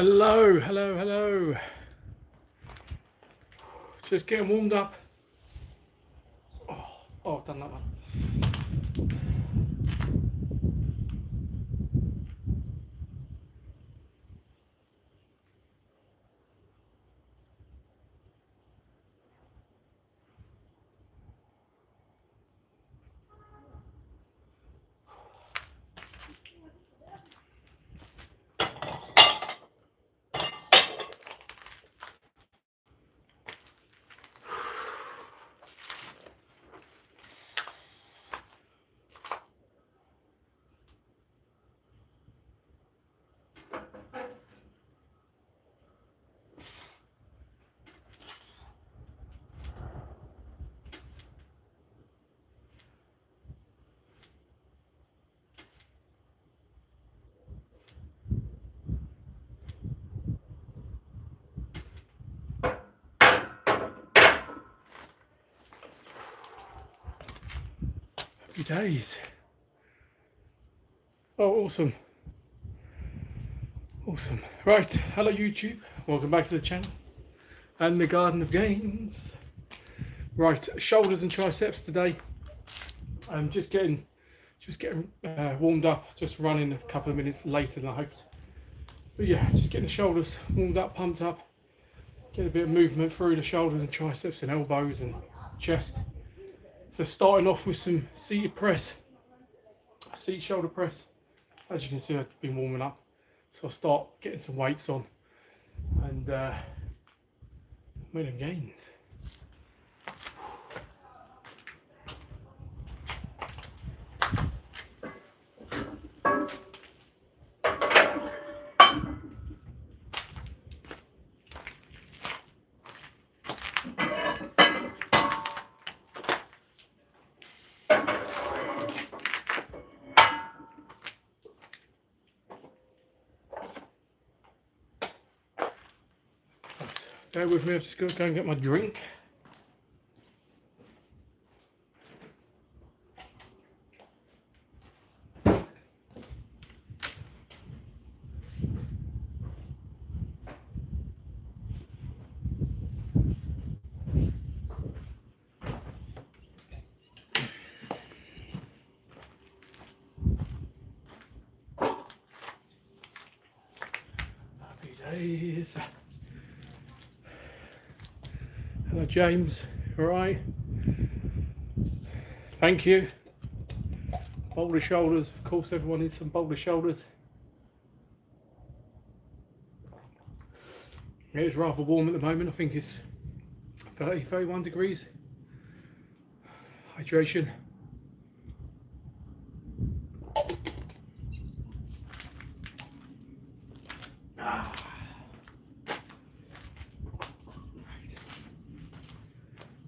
Hello, hello, hello. Just getting warmed up. Oh, I've done that one. Happy days. Oh, awesome. Awesome. Right, hello YouTube. Welcome back to the channel and the Garden of Gains. Right, shoulders and triceps today. I'm just getting warmed up, just running a couple of minutes later than I hoped. But yeah, just getting the shoulders warmed up, pumped up, get a bit of movement through the shoulders and triceps and elbows and chest. So starting off with some seated press, seat shoulder press. As you can see, I've been warming up, so I'll start getting some weights on and make them gains. Bear with me, I've just got to go and get my drink. Happy days. Hello James, alright? Thank you. Boulder shoulders, of course everyone needs some boulder shoulders. It is rather warm at the moment, I think it's 30, 31 degrees. Hydration.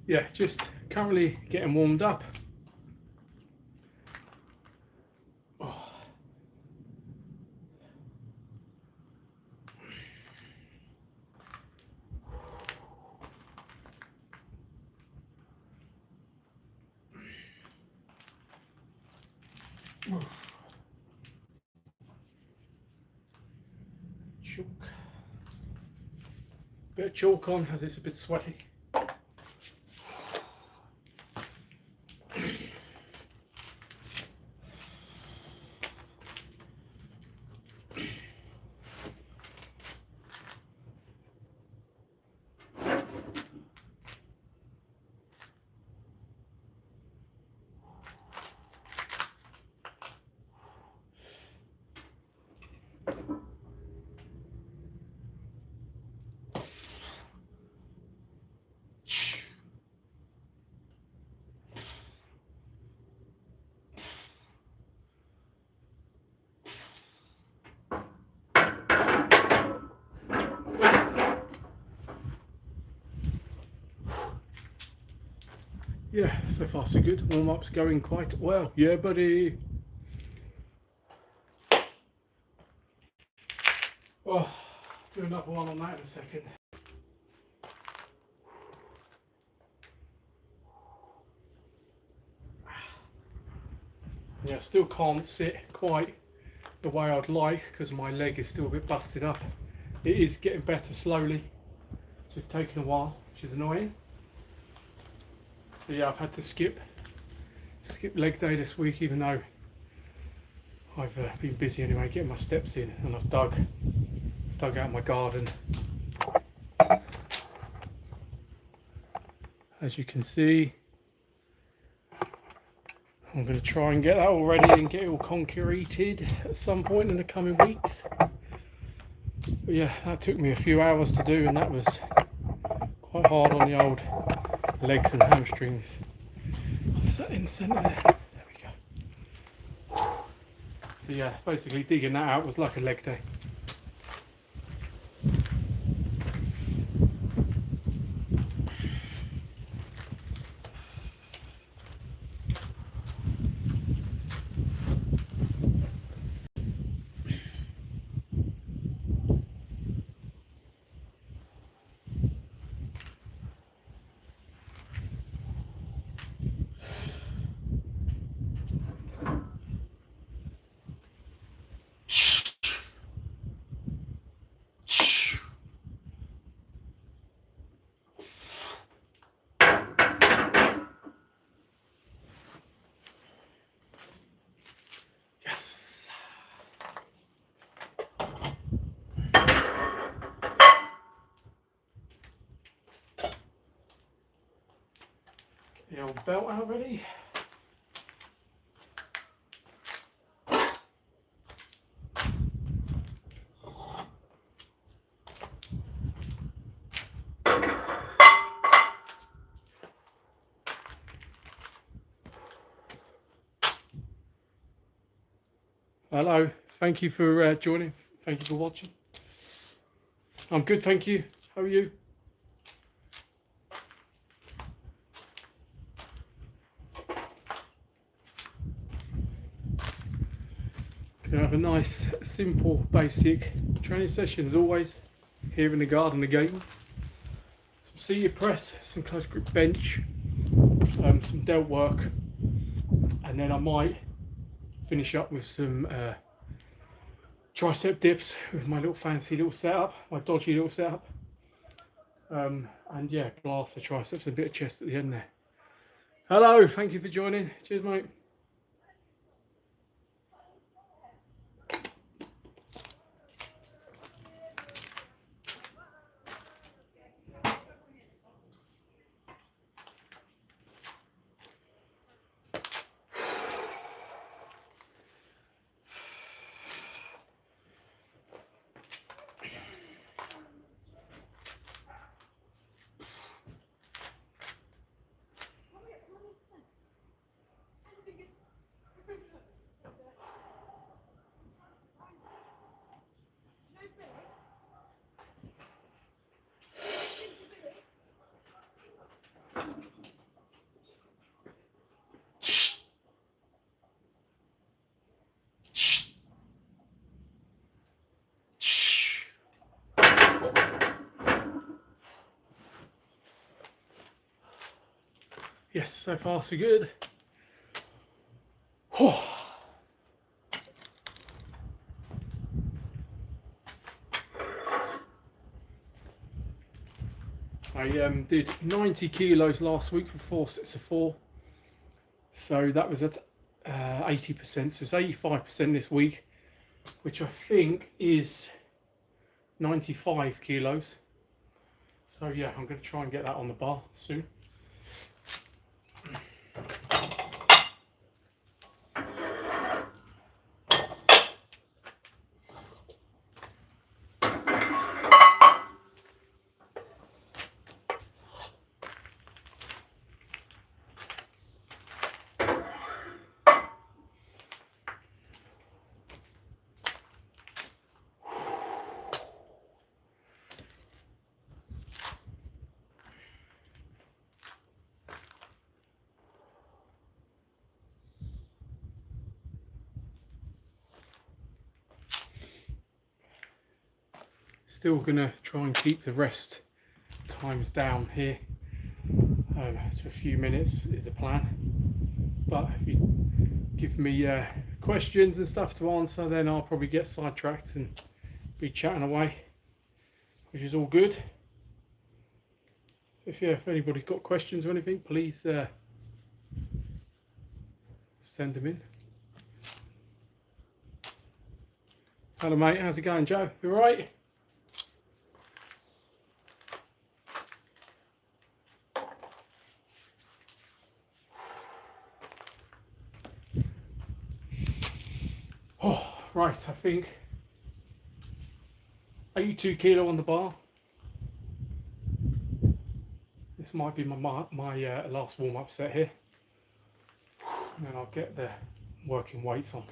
Yeah, just currently getting warmed up. Chalk. Bit of chalk on as it's a bit sweaty. Yeah, so far so good. Warm-up's going quite well. Yeah, buddy. Oh, do another one on that in a second. Yeah, still can't sit quite the way I'd like because my leg is still a bit busted up it is getting better slowly. It's just taking a while, which is annoying. So yeah, I've had to skip leg day this week, even though I've been busy anyway, getting my steps in, and I've dug out my garden. As you can see, I'm going to try and get that all ready and get it all concreted at some point in the coming weeks. But yeah, that took me a few hours to do, and that was quite hard on the old legs and hamstrings. Is that in the centre there? There we go. So yeah, basically digging that out was like a leg day. The old belt out ready. Hello, thank you for joining. Thank you for watching. I'm good, thank you. How are you? Gonna have a nice, simple, basic training session as always here in the garden again. Some seated press, some close grip bench, some delt work, and then I might finish up with some tricep dips with my little fancy little setup, my dodgy little setup, and yeah, blast the triceps and a bit of chest at the end there. Hello, thank you for joining. Cheers, mate. Yes, so far so good. Oh. I did 90 kilos last week for 4 sets of 4. So that was at 80%, so it's 85% this week, which I think is 95 kilos. So yeah, I'm going to try and get that on the bar soon. Still gonna try and keep the rest times down here. So a few minutes is the plan. But if you give me questions and stuff to answer, then I'll probably get sidetracked and be chatting away. which is all good. If anybody's got questions or anything, please send them in. Hello mate, how's it going, Joe? You alright? Oh, right, I think 82 kilo on the bar. This might be my last warm-up set here, and then I'll get the working weights on.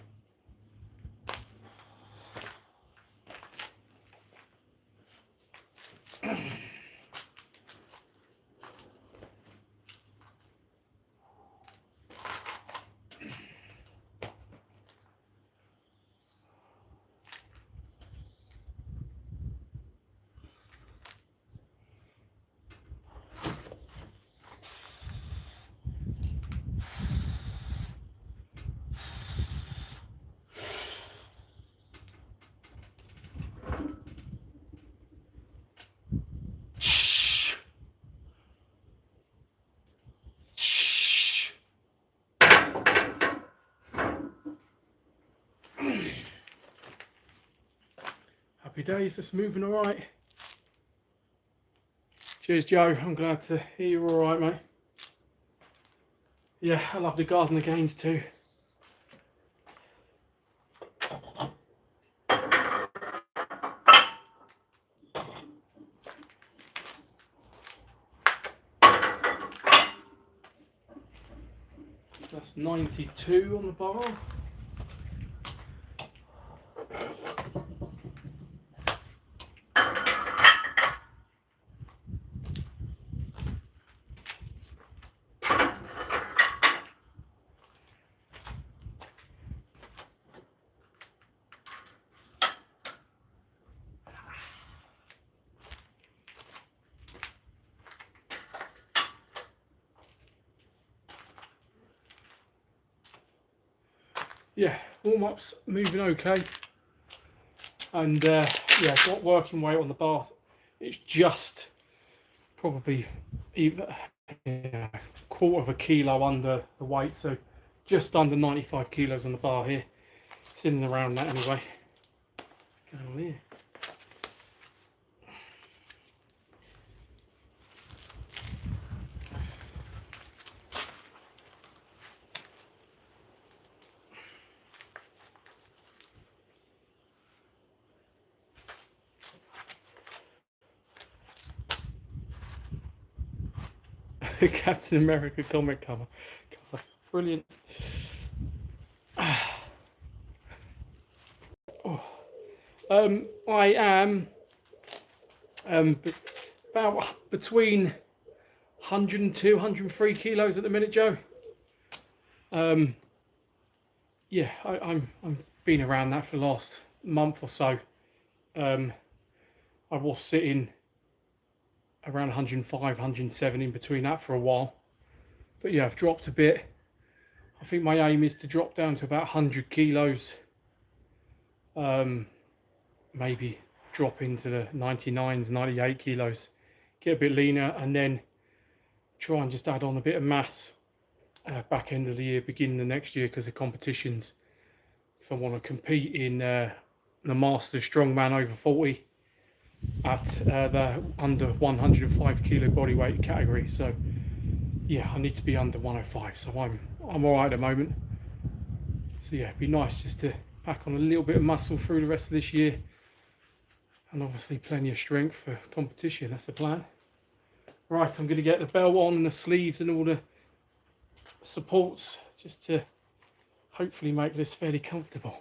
Happy days, just moving all right. Cheers, Joe. I'm glad to hear you're all right, mate. Yeah, I love the garden of gains too. So that's 92 on the bar. Yeah, warm-ups moving okay, and yeah, got working weight on the bar. It's just probably even quarter of a kilo under the weight, so just under 95 kilos on the bar here. It's in and around that anyway. What's going on here? Captain America comic cover. Brilliant. Oh. I am about between 102, 103 kilos at the minute, Joe. Yeah, I'm been around that for the last month or so. I was sitting around 105, 107 in between that for a while, but yeah, I've dropped a bit. I think my aim is to drop down to about 100 kilos, maybe drop into the 99s, 98 kilos, get a bit leaner, and then try and just add on a bit of mass back end of the year, beginning of next year, because of competitions. So I want to compete in the Master Strongman over 40 at the under 105 kilo body weight category. So yeah, I need to be under 105, so I'm all right at the moment. So yeah, it'd be nice just to pack on a little bit of muscle through the rest of this year, and obviously plenty of strength for competition. That's the plan. Right, I'm going to get the belt on and the sleeves and all the supports just to hopefully make this fairly comfortable.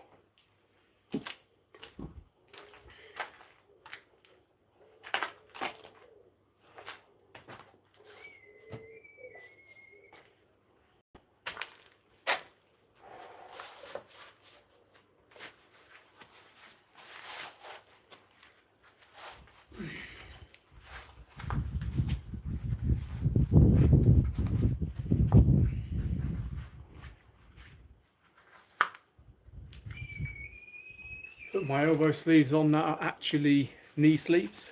Put my elbow sleeves on that are actually knee sleeves.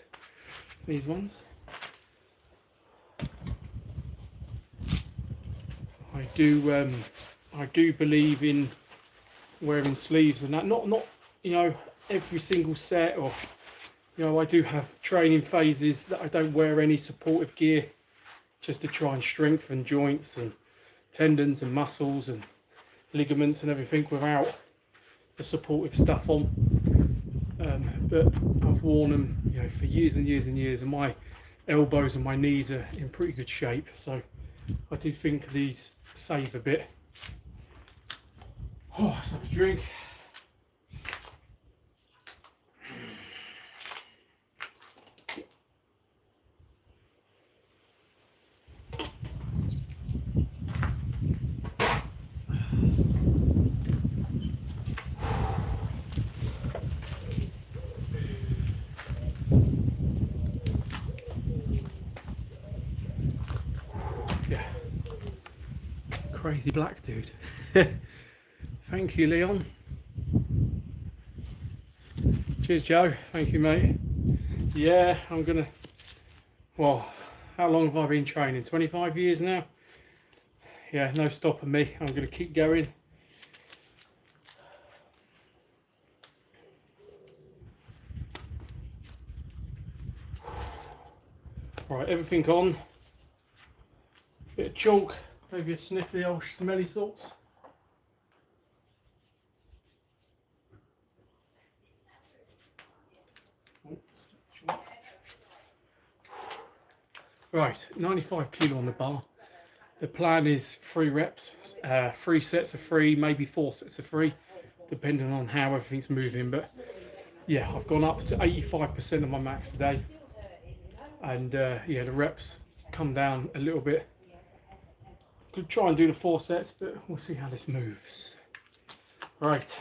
these ones. I do believe in wearing sleeves and that. Not you know, every single set, or you know, I do have training phases that I don't wear any supportive gear, just to try and strengthen joints and tendons and muscles and ligaments and everything without the supportive stuff on. But I've worn them, you know, for years and years and years, and my elbows and my knees are in pretty good shape. So I do think these save a bit. Oh, let's have a drink. Yeah, crazy black dude. Thank you, Leon. Cheers, Joe. Thank you, mate. Yeah, I'm gonna. Well, how long have I been training? 25 years now. Yeah, no stopping me. I'm gonna keep going. Right, everything on. Bit of chalk, maybe a sniff of the old smelly salts. Right, 95 kilo on the bar. The plan is 3 reps, 3 sets of 3, maybe 4 sets of 3, depending on how everything's moving. But yeah, I've gone up to 85% of my max today, and yeah, the reps come down a little bit. Could try and do the 4 sets, but we'll see how this moves. Right,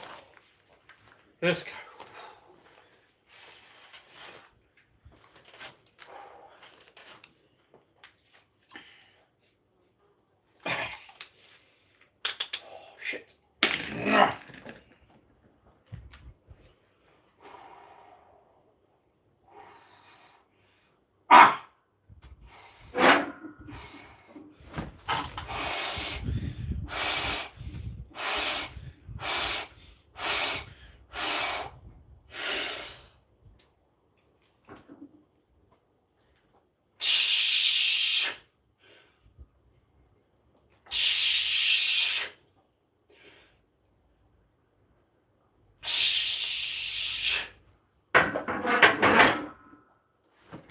let's go.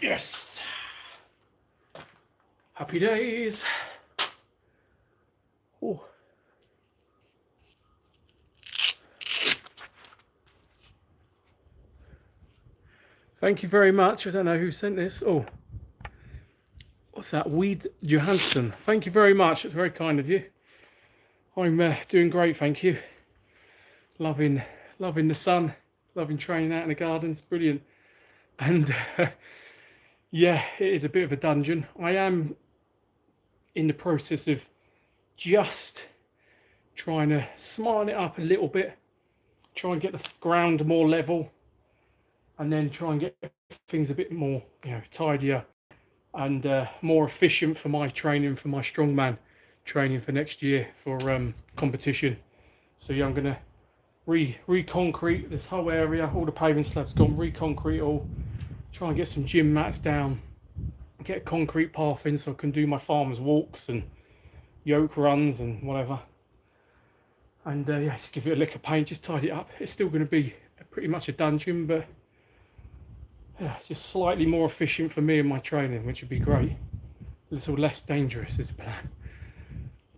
Yes! Happy days! Oh. Thank you very much. I don't know who sent this. Oh, what's that? Weed Johansson. Thank you very much. It's very kind of you. I'm doing great, thank you. Loving the sun. Loving training out in the gardens. Brilliant. And yeah, it is a bit of a dungeon. I am in the process of just trying to smarten it up a little bit, try and get the ground more level, and then try and get things a bit more, you know, tidier and more efficient for my training, for my strongman training for next year for competition. So yeah, I'm gonna re-concrete this whole area. All the paving slabs gone, re-concrete all. Try and get some gym mats down, get a concrete path in so I can do my farmer's walks and yoke runs and whatever. And yeah, just give it a lick of paint, just tidy it up. It's still going to be pretty much a dungeon, but yeah, just slightly more efficient for me and my training, which would be great. A little less dangerous is the plan.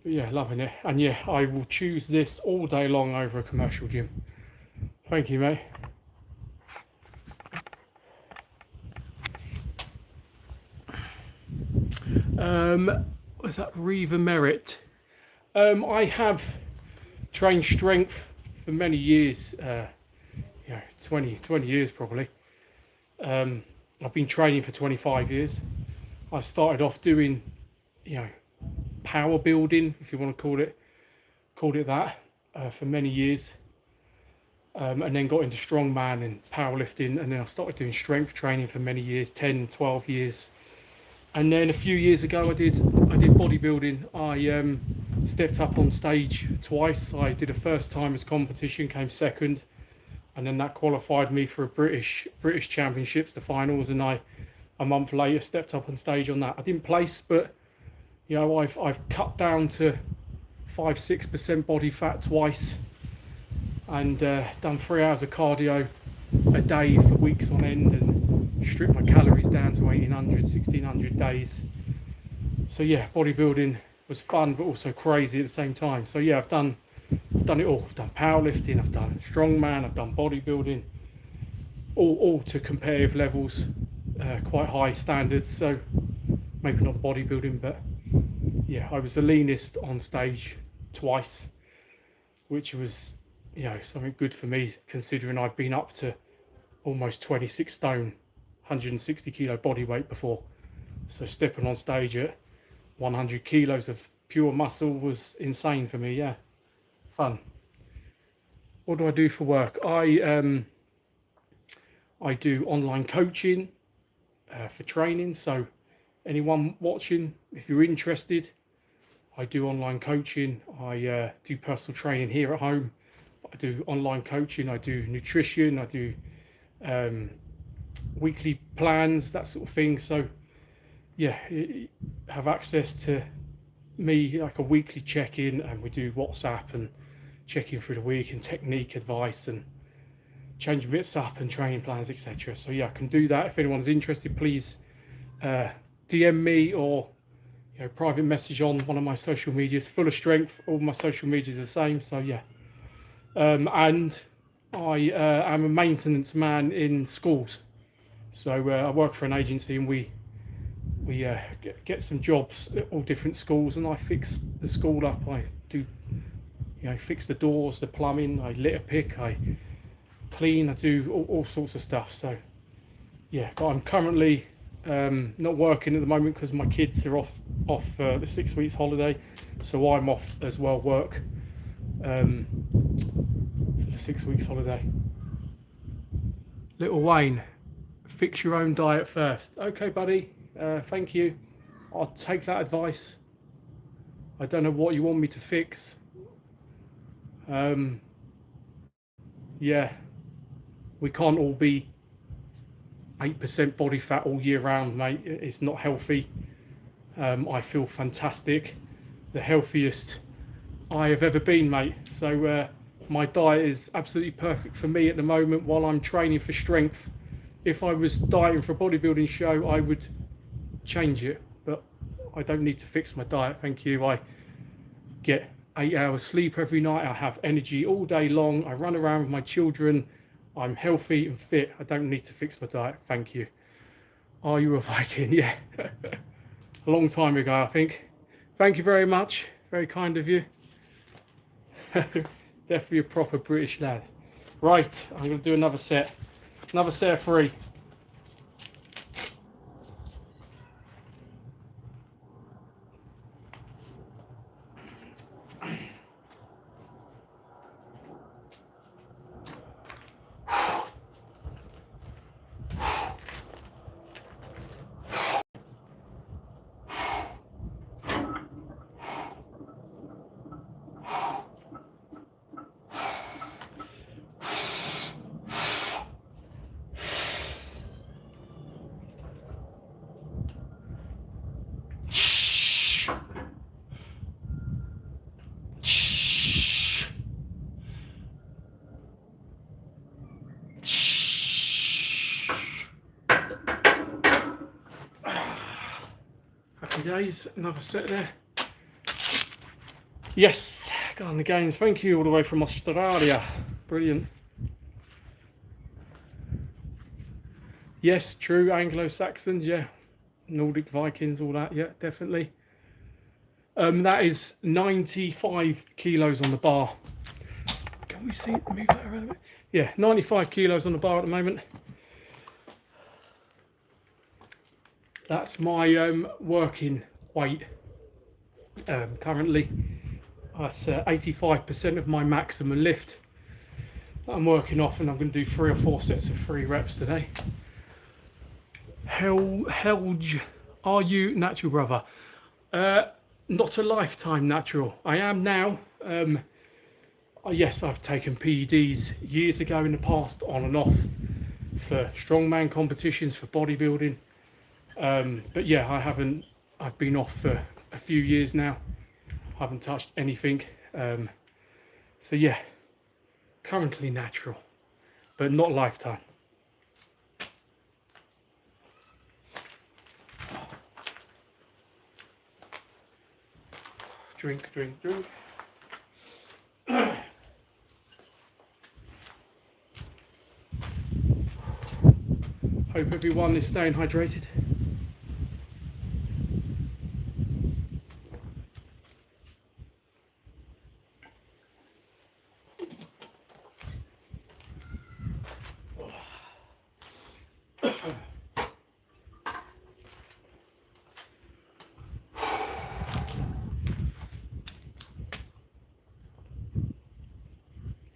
But yeah, loving it. And yeah, I will choose this all day long over a commercial gym. Thank you, mate. What's that? Reva Merritt. I have trained strength for many years, you know, 20 years probably. I've been training for 25 years. I started off doing, you know, power building, if you want to call it that, for many years. and then got into strongman and powerlifting, and then I started doing strength training for many years, 10, 12 years. And then a few years ago I did bodybuilding. I stepped up on stage twice. I did a first timers competition, came second, and then that qualified me for a British Championships, the finals, and I a month later stepped up on stage on that. I didn't place, but you know, I've cut down to 5-6% body fat twice, and done 3 hours of cardio a day for weeks on end, and stripped my calories down to 1800, 1600 days. So yeah, bodybuilding was fun but also crazy at the same time. So yeah, I've done it all. I've done powerlifting, I've done strongman, I've done bodybuilding, all to competitive levels, quite high standards. So maybe not bodybuilding, but yeah, I was the leanest on stage twice, which was, you know, something good for me, considering I've been up to almost 26 stone, 160 kilo body weight before. So stepping on stage at 100 kilos of pure muscle was insane for me. Yeah, fun. What do I do for work? I do online coaching for training. So anyone watching, if you're interested, I do online coaching. I do personal training here at home. I do online coaching. I do nutrition. I do weekly plans, that sort of thing. So yeah, have access to me, like a weekly check-in, and we do WhatsApp and check-in through the week and technique advice and changing bits up and training plans, etc. So yeah, I can do that. If anyone's interested, please DM me, or you know, private message on one of my social medias. Fullerstrength, all my social medias are the same. So yeah, and I am a maintenance man in schools. So I work for an agency, and we get some jobs at all different schools, and I fix the school up. I do, you know, fix the doors, the plumbing, I litter pick, I clean, I do all sorts of stuff. So yeah, but I'm currently not working at the moment because my kids are off the 6 weeks holiday, so I'm off as well, work for the 6 weeks holiday. Little Wayne, fix your own diet first. Okay, buddy. Thank you. I'll take that advice. I don't know what you want me to fix. Yeah, we can't all be 8% body fat all year round, mate. It's not healthy. I feel fantastic, the healthiest I have ever been, mate. So my diet is absolutely perfect for me at the moment while I'm training for strength. If I was dieting for a bodybuilding show, I would change it, but I don't need to fix my diet, thank you. I get 8 hours sleep every night. I have energy all day long. I run around with my children. I'm healthy and fit. I don't need to fix my diet, thank you. Are you a Viking? Yeah. A long time ago, I think. Thank you very much. Very kind of you. Definitely a proper British lad. Right, I'm going to do another set. Another set of 3. Happy days, another set there. Yes, got on the gains. Thank you, all the way from Australia. Brilliant. Yes, true, Anglo-Saxons, yeah. Nordic Vikings, all that, yeah, definitely. That is 95 kilos on the bar. Can we see it? Move that around a bit? Yeah, 95 kilos on the bar at the moment. That's my working weight currently. That's 85% of my maximum lift. that I'm working off, and I'm going to do 3 or 4 sets of 3 reps today. Helge, are you natural, brother? Not a lifetime natural. I am now. Yes, I've taken PEDs years ago in the past, on and off, for strongman competitions, for bodybuilding. But yeah, I've been off for a few years now. I haven't touched anything. So yeah, currently natural, but not lifetime. Drink. Hope everyone is staying hydrated.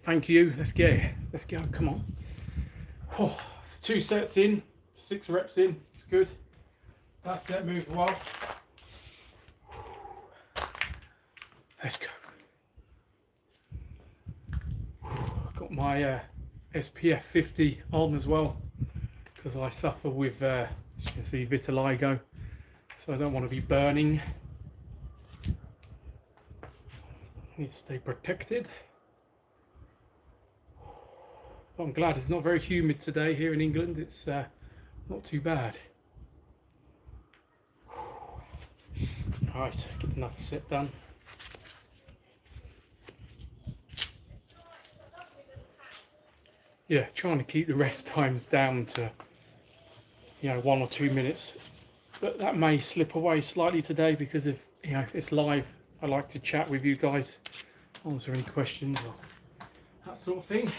Thank you. Let's go. Come on. Oh, so 2 sets in, 6 reps in. It's good. That set moved well. Let's go. Got my SPF 50 on as well, because I suffer with, as you can see, vitiligo. So I don't want to be burning. Need to stay protected. But I'm glad it's not very humid today here in England. It's not too bad. Alright, let's get another set done. Yeah, trying to keep the rest times down to, 1 or 2 minutes. But that may slip away slightly today because of, it's live. I like to chat with you guys, answer any questions or that sort of thing.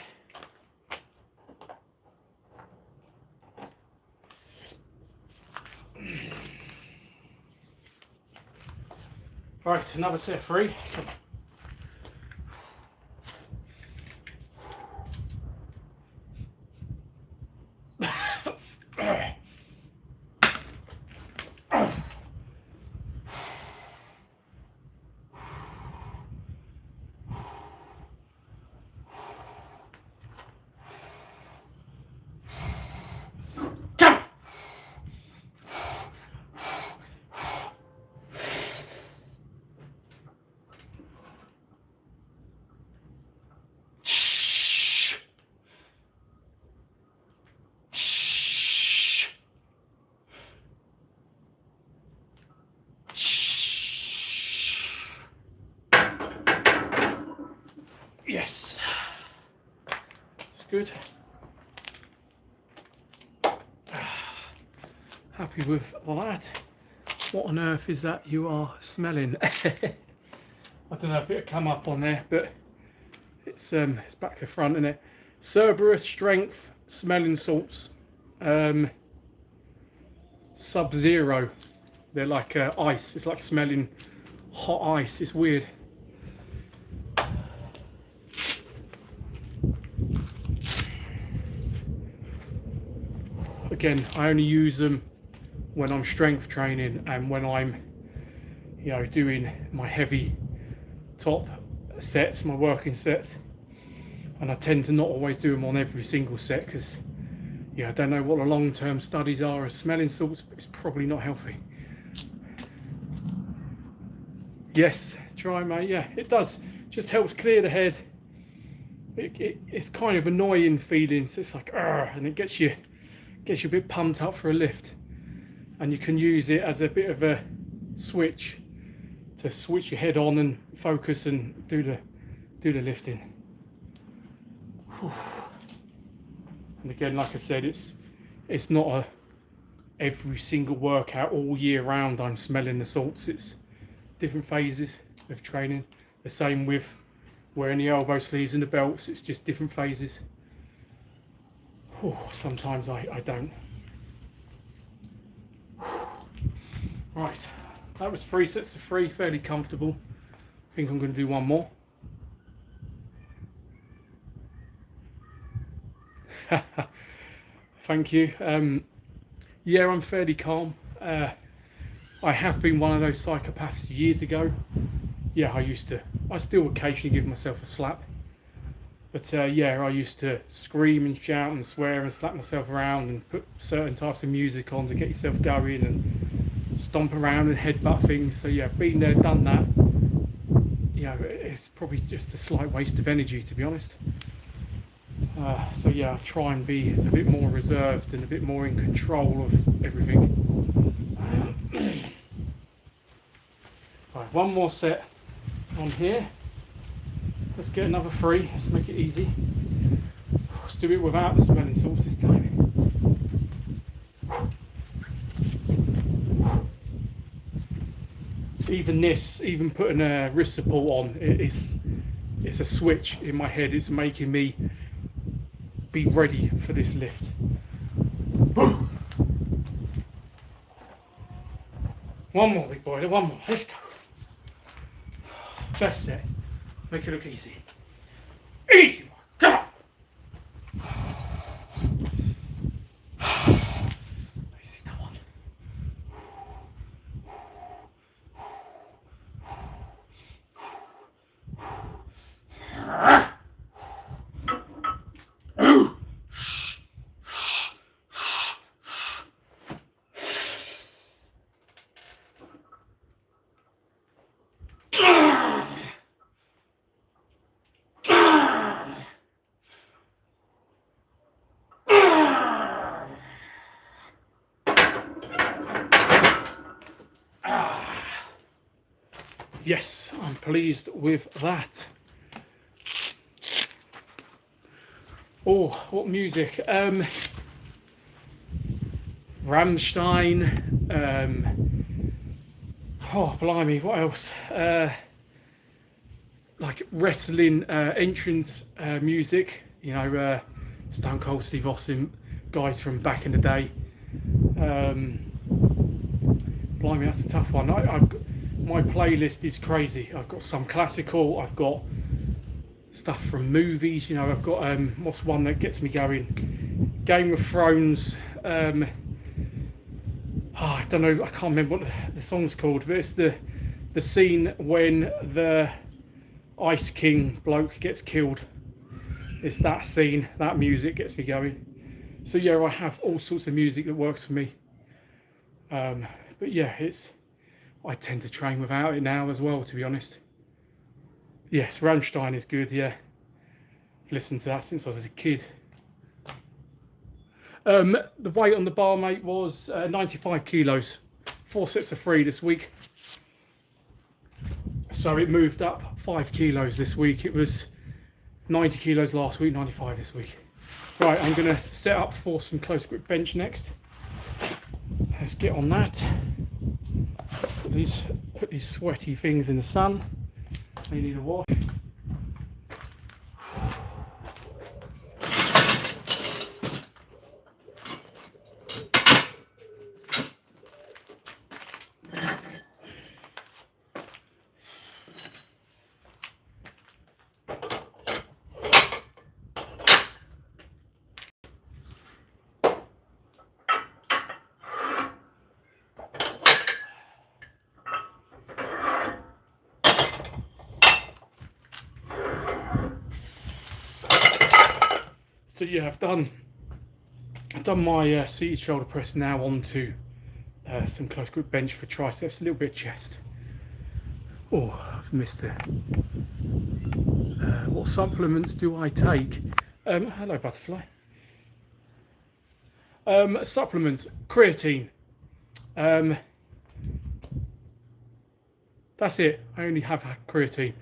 Right, another set 3. Come on. Yes, it's good. Happy with that. What on earth is that you are smelling? I don't know if it'll come up on there, but it's back to front, isn't it? Fullerstrength smelling salts, Sub-Zero. They're like ice. It's like smelling hot ice. It's weird. Again, I only use them when I'm strength training and when I'm, doing my heavy top sets, my working sets. And I tend to not always do them on every single set because, I don't know what the long-term studies are of smelling salts, but it's probably not healthy. Yes, try, mate. Yeah, it does. Just helps clear the head. It's kind of annoying feeling. So it's like, and it gets you a bit pumped up for a lift, and you can use it as a bit of a switch to switch your head on and focus and do the lifting. Whew. And again, like I said, it's not a every single workout all year round I'm smelling the salts. It's different phases of training. The same with wearing the elbow sleeves and the belts. It's just different phases. Sometimes I don't. Right, that was 3 sets of 3, fairly comfortable. I think I'm going to do one more. Thank you. Yeah, I'm fairly calm. I have been one of those psychopaths years ago. Yeah, I still occasionally give myself a slap. But yeah, I used to scream and shout and swear and slap myself around and put certain types of music on to get yourself going and stomp around and headbutt things. So yeah, been there, done that. You know, it's probably just a slight waste of energy, to be honest. So yeah, I try and be a bit more reserved and a bit more in control of everything. Right, one more set on here. Let's get another 3. Let's make it easy. Let's do it without the smelling salts this time. Even putting a wrist support on, it's a switch in my head. It's making me be ready for this lift. One more, big boy. One more. Let's go. Best set. Make it look easy. Easy one. Come on. Easy, come on. Yes, I'm pleased with that. Oh, what music? Rammstein. Oh, blimey, what else? Like wrestling entrance music. You know, Stone Cold Steve Austin, guys from back in the day. Blimey, that's a tough one. I've got, my playlist is crazy. I've got some classical. I've got stuff from movies. You know, I've got what's one that gets me going? Game of Thrones. I don't know. I can't remember what the song's called, but it's the scene when the Ice King bloke gets killed. It's that scene. That music gets me going. So yeah, I have all sorts of music that works for me. But yeah, I tend to train without it now as well, to be honest. Yes, Rammstein is good, yeah. I've listened to that since I was a kid. The weight on the bar, mate, was 95 kilos. 4 sets of 3 this week. So it moved up 5 kilos this week. It was 90 kilos last week, 95 this week. Right, I'm going to set up for some close grip bench next. Let's get on that. Put these sweaty things in the sun. They need a wash. So yeah, I've done my seated shoulder press. Now onto some close grip bench for triceps, a little bit of chest. Oh, I've missed it. What supplements do I take? Hello, butterfly. Supplements, creatine. That's it. I only have creatine.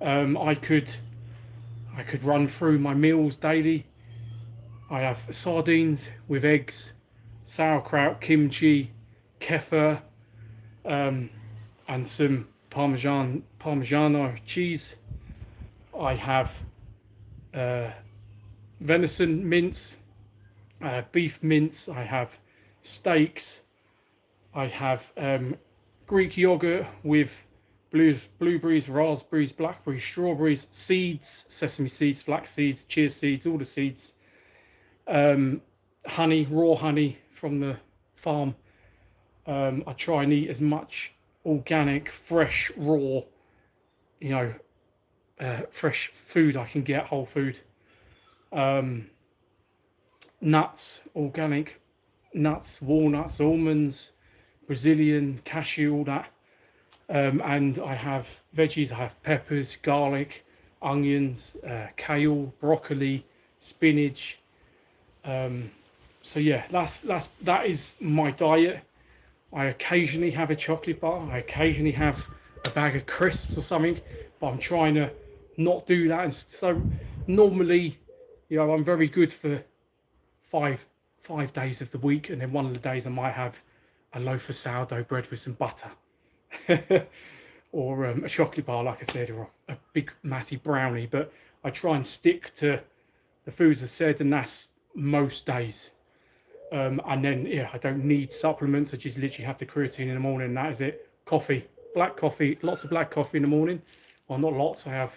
I could run through my meals daily. I have sardines with eggs, sauerkraut, kimchi, kefir, and some Parmigiano cheese. I have venison mince, beef mince. I have steaks. I have Greek yogurt with blueberries, raspberries, blackberries, strawberries, seeds, sesame seeds, flax seeds, chia seeds, all the seeds. Honey, raw honey from the farm. I try and eat as much organic, fresh, raw, fresh food I can get, whole food. Nuts, organic nuts, walnuts, almonds, Brazilian, cashew, all that. And I have veggies. I have peppers, garlic, onions, kale, broccoli, spinach. So yeah, that is my diet. I occasionally have a chocolate bar. I occasionally have a bag of crisps or something, but I'm trying to not do that. And so normally, I'm very good for five days of the week, and then one of the days I might have a loaf of sourdough bread with some butter, or a chocolate bar, like I said, or a big massive brownie. But I try and stick to the foods I said, and that's most days. And then I don't need supplements. I just literally have the creatine in the morning, and that is it. Coffee, black coffee, lots of black coffee in the morning. Well, not lots. I have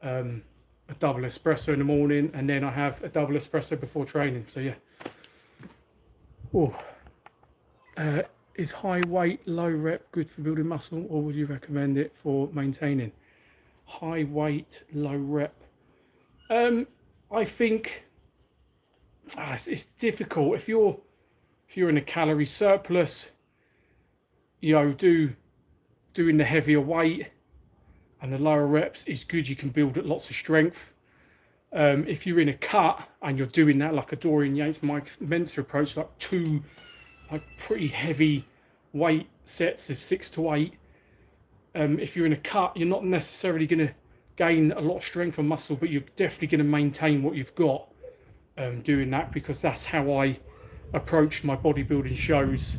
a double espresso in the morning, and then I have a double espresso before training. So yeah. Is high weight, low rep good for building muscle, or would you recommend it for maintaining? High weight, low rep. I think it's difficult if you're in a calorie surplus. Doing the heavier weight and the lower reps is good. You can build lots of strength. If you're in a cut and you're doing that like a Dorian Yates, Mike Mensa approach, like two pretty heavy weight sets of 6 to 8. If you're in a cut, you're not necessarily going to gain a lot of strength and muscle, but you're definitely going to maintain what you've got doing that, because that's how I approached my bodybuilding shows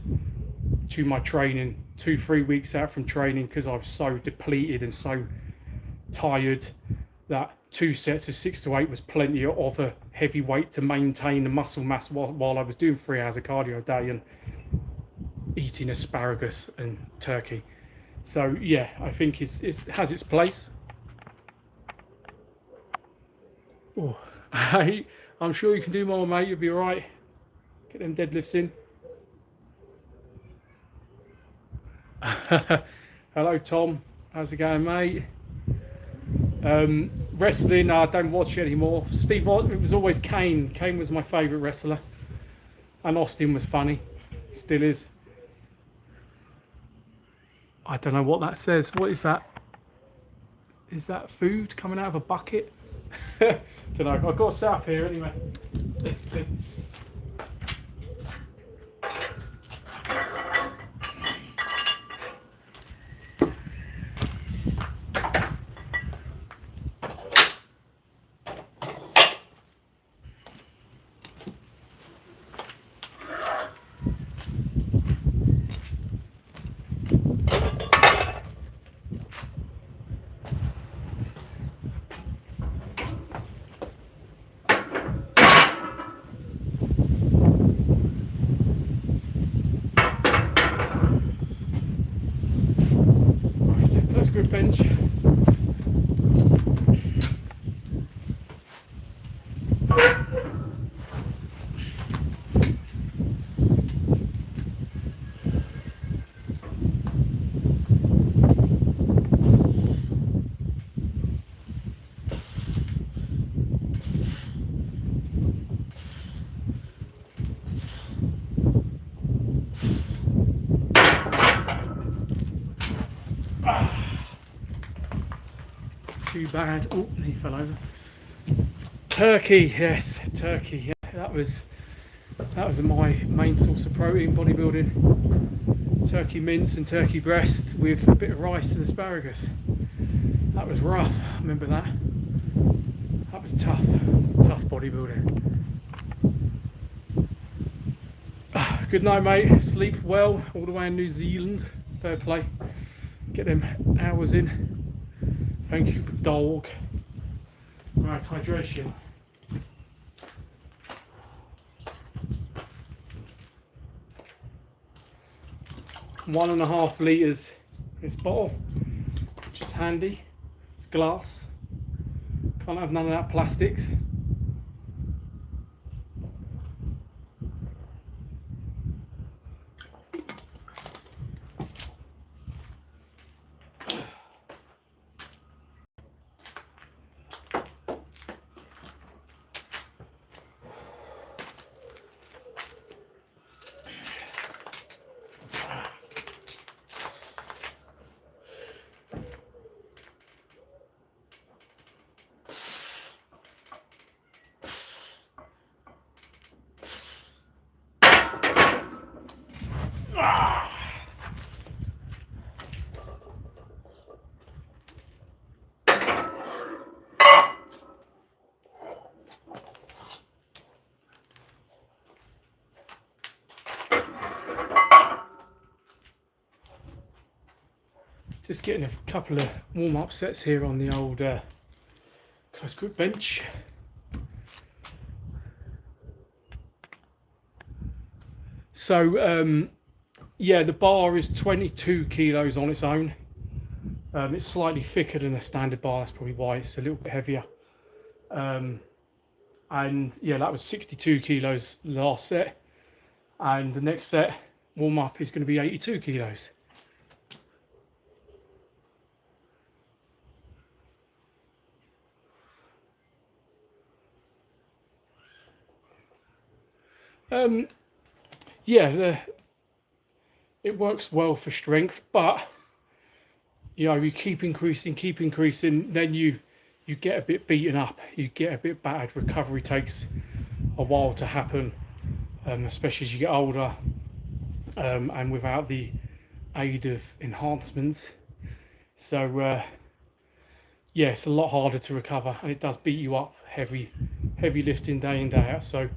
to my training 2-3 weeks out from training, because I was so depleted and so tired that 2 sets of 6 to 8 was plenty of a heavy weight to maintain the muscle mass while I was doing 3 hours of cardio a day and eating asparagus and turkey. So yeah, I think it has its place. Oh, I'm sure you can do more, mate. You'll be all right. Get them deadlifts in. Hello, Tom. How's it going, mate? Wrestling, I don't watch it anymore. It was always Kane. Kane was my favourite wrestler. And Austin was funny. Still is. I don't know what that says. What is that? Is that food coming out of a bucket? Don't know. I've got to set up here anyway. Bench. Too bad. Oh, he fell over. Turkey, yes, turkey. Yeah, that was my main source of protein bodybuilding. Turkey mince and turkey breast with a bit of rice and asparagus. That was rough. I remember that. That was tough bodybuilding. Good night, mate. Sleep well all the way in New Zealand. Fair play. Get them hours in. Thank you, dog. Right, hydration. One and a half litres this bottle, which is handy. It's glass. Can't have none of that plastics. Just getting a couple of warm-up sets here on the old close grip bench. So yeah, the bar is 22 kilos on its own. It's slightly thicker than a standard bar, that's probably why it's a little bit heavier. And yeah, that was 62 kilos last set, and the next set warm-up is going to be 82 kilos. Yeah, it works well for strength, but you know, you keep increasing, then you get a bit beaten up, you get a bit battered. Recovery takes a while to happen, especially as you get older, and without the aid of enhancements. So yeah, it's a lot harder to recover, and it does beat you up, heavy lifting day in day out. So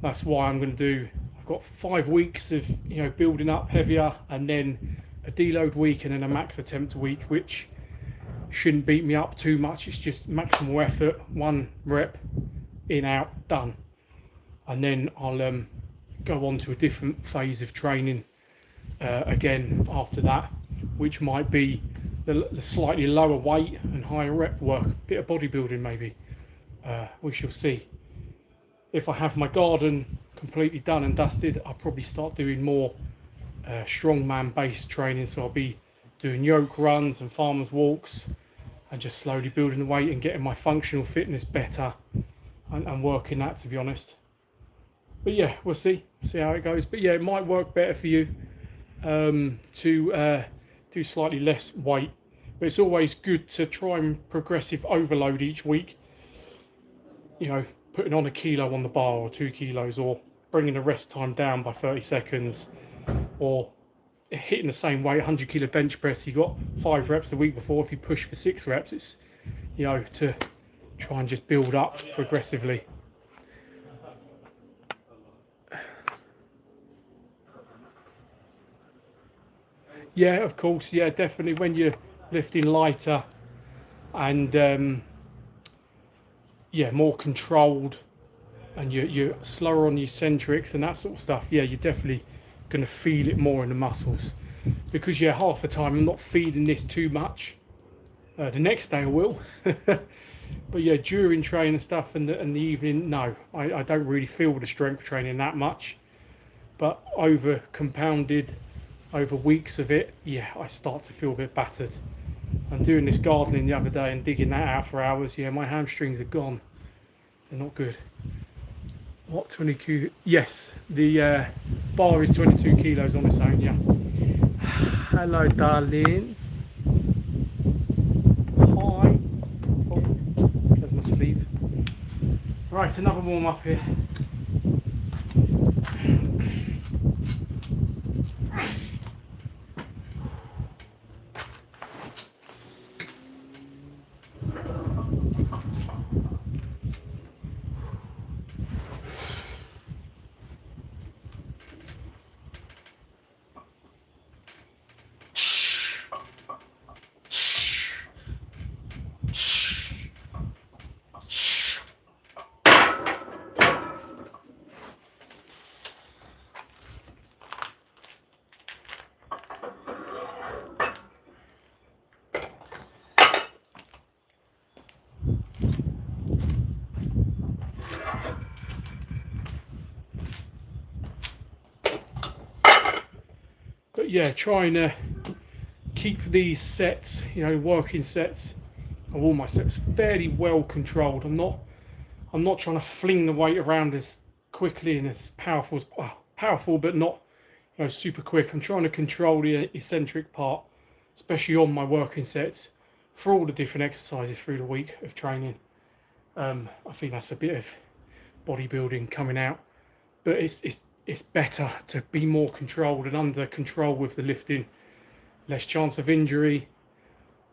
that's why I'm going to do, I've got 5 weeks of, you know, building up heavier, and then a deload week, and then a max attempt week, which shouldn't beat me up too much. It's just maximal effort, 1 rep, in, out, done. And then I'll go on to a different phase of training again after that, which might be the slightly lower weight and higher rep work, a bit of bodybuilding maybe. We shall see. If I have my garden completely done and dusted, I'll probably start doing more strongman based training. So I'll be doing yoke runs and farmers walks, and just slowly building the weight and getting my functional fitness better, and working that, to be honest. But yeah, we'll see how it goes. But yeah, it might work better for you to do slightly less weight, but it's always good to try and progressive overload each week. You know, putting on a kilo on the bar, or 2 kilos, or bringing the rest time down by 30 seconds, or hitting the same weight, 100 kilo bench press. You got 5 reps the week before. If you push for 6 reps, it's, you know, to try and just build up progressively. Yeah, of course, yeah, definitely. When you're lifting lighter and yeah, more controlled, and you're slower on the eccentrics and that sort of stuff, yeah, you're definitely going to feel it more in the muscles. Because yeah, half the time I'm not feeling this too much. The next day I will. But yeah, during training and stuff, and the evening, no, I don't really feel the strength training that much. But over compounded over weeks of it, yeah, I start to feel a bit battered. And doing this gardening the other day and digging that out for hours, yeah, my hamstrings are gone. They're not good. What, 22? Yes, the bar is 22 kilos on its own, yeah. Hello, darling. Hi. Oh, there's my sleeve. Right, another warm up here. But yeah, trying to keep these sets, you know, working sets, of all my sets, fairly well controlled. I'm not trying to fling the weight around as quickly and as powerful as powerful, but not, you know, super quick. I'm trying to control the eccentric part, especially on my working sets, for all the different exercises through the week of training. I think that's a bit of bodybuilding coming out, but it's better to be more controlled and under control with the lifting. Less chance of injury,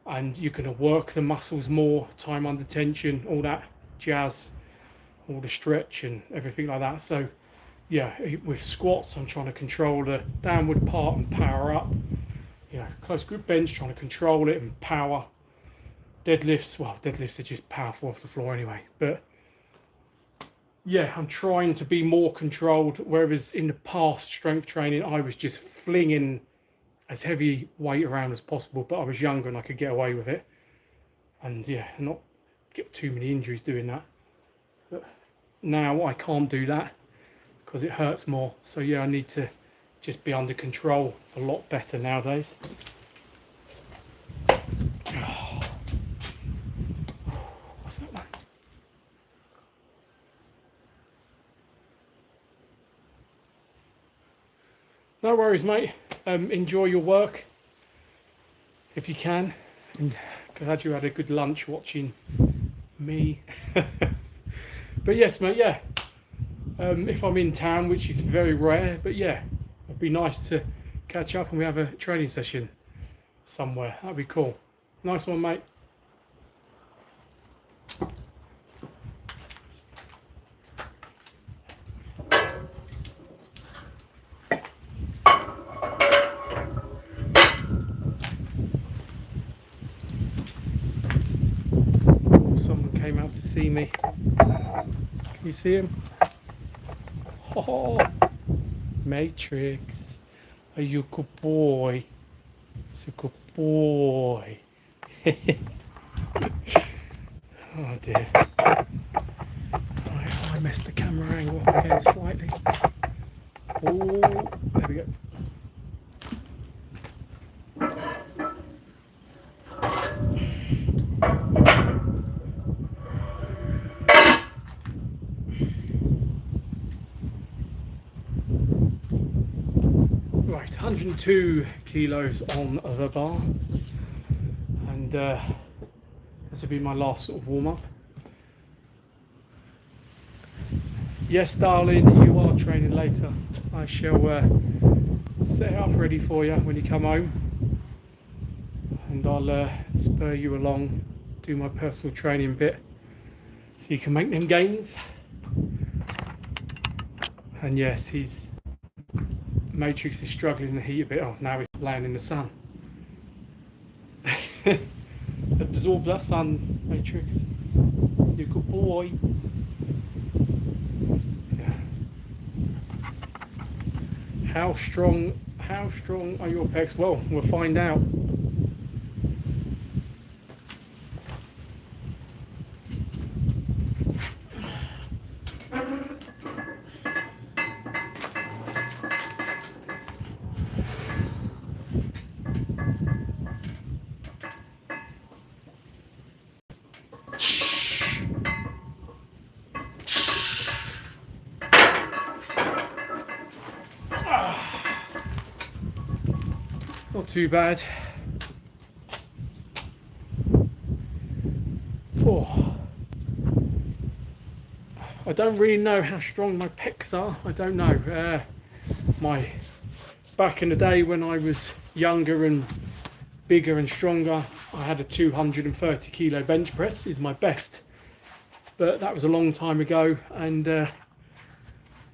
and you can work the muscles more, time under tension, all that jazz, all the stretch and everything like that. So yeah, with squats I'm trying to control the downward part and power up, you know, close grip bench, trying to control it and power. Deadlifts, well, deadlifts are just powerful off the floor anyway, but yeah, I'm trying to be more controlled, whereas in the past strength training I was just flinging as heavy weight around as possible, but I was younger and I could get away with it, and yeah, not get too many injuries doing that. But now I can't do that because it hurts more, so yeah, I need to just be under control a lot better nowadays. What's that, man? No worries, mate. Enjoy your work if you can, and glad you had a good lunch watching me. But yes, mate, yeah, if I'm in town, which is very rare, but yeah, it'd be nice to catch up and we have a training session somewhere. That'd be cool. Nice one, mate. Someone came out to see me. Can you see him? Oh, Matrix, are you a good boy? It's a good boy. Oh dear. I messed the camera angle again slightly. Oh, there we go. Right, 102 kilos on the bar, and this will be my last sort of warm up. Yes, darling, you are training later. I shall set it up ready for you when you come home, and I'll spur you along, do my personal training bit so you can make them gains. And yes, Matrix is struggling in the heat a bit. Oh, now he's laying in the sun. Absorb that sun, Matrix. You're a good boy. Yeah. How strong are your pecs? Well, we'll find out. Not too bad. Oh, I don't really know how strong my pecs are. I don't know. Back in the day when I was younger and bigger and stronger, I had a 230 kilo bench press is my best. But that was a long time ago, and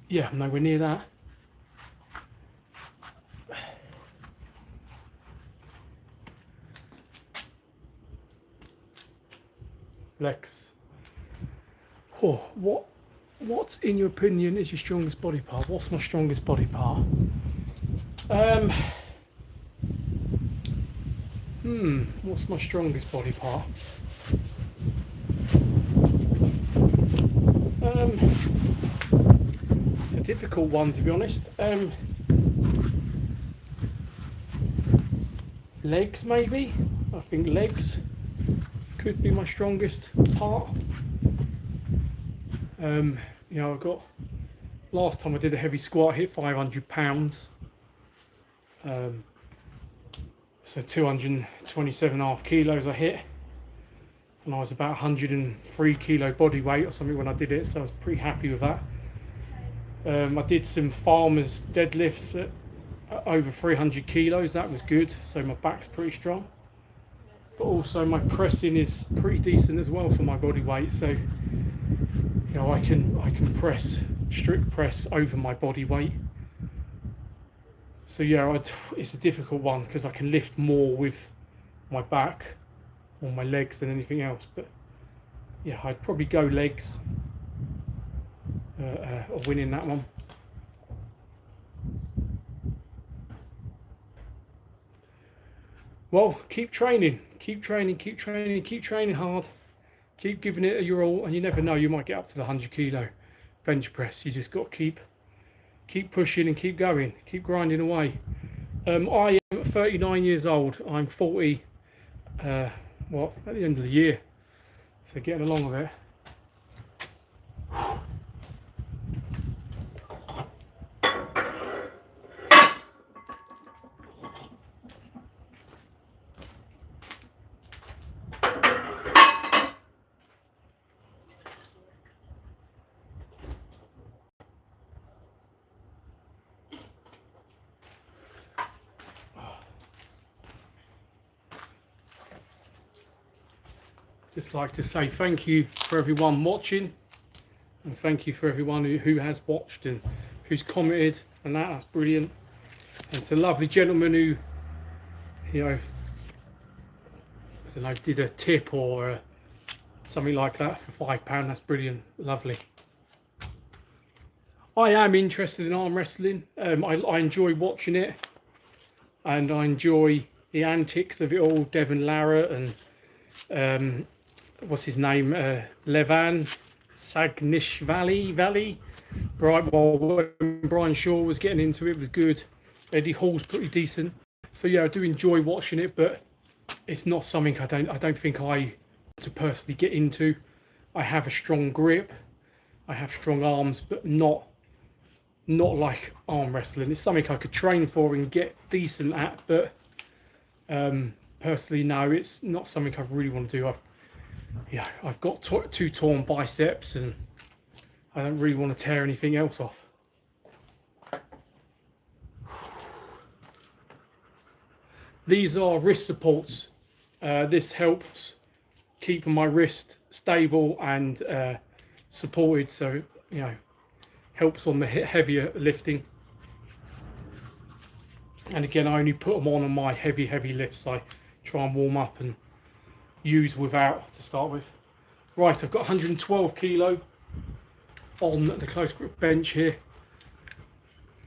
yeah, I'm nowhere near that. Flex. Oh, what in your opinion is your strongest body part? What's my strongest body part? What's my strongest body part? It's a difficult one, to be honest. Legs, maybe. I think legs could be my strongest part. You know, last time I did a heavy squat, I hit 500 pounds. So 227.5 kilos I hit, and I was about 103 kilo body weight or something when I did it, so I was pretty happy with that. I did some farmers deadlifts at over 300 kilos, that was good, so my back's pretty strong. But also my pressing is pretty decent as well for my body weight, so you know, I can press, strict press over my body weight. So yeah, it's a difficult one because I can lift more with my back or my legs than anything else. But yeah, I'd probably go legs of winning that one. Well, keep training, keep training, keep training, keep training hard, keep giving it your all, and you never know, you might get up to the 100 kilo bench press. You just got to keep pushing and keep going, keep grinding away. I am 39 years old. I'm 40. At the end of the year. So getting along with it. Just like to say thank you for everyone watching, and thank you for everyone who has watched and who's commented, and that's brilliant. And to lovely gentleman who, I don't know, did a tip or something like that for £5. That's brilliant, lovely. I am interested in arm wrestling. I enjoy watching it, and I enjoy the antics of it all. Devon Lara and what's his name, Levan Sagnishvili. Right, well, when Brian Shaw was getting into it was good. Eddie Hall's pretty decent. So yeah, I do enjoy watching it, but it's not something I don't think I want to personally get into. I have a strong grip, I have strong arms, but not like arm wrestling. It's something I could train for and get decent at, but personally, no, it's not something I really want to do. I've got two torn biceps, and I don't really want to tear anything else off. These are wrist supports. This helps keep my wrist stable and supported, so helps on the heavier lifting. And again, I only put them on my heavy lifts. I try and warm up and use without to start with. Right, I've got 112 kilo on the close grip bench here.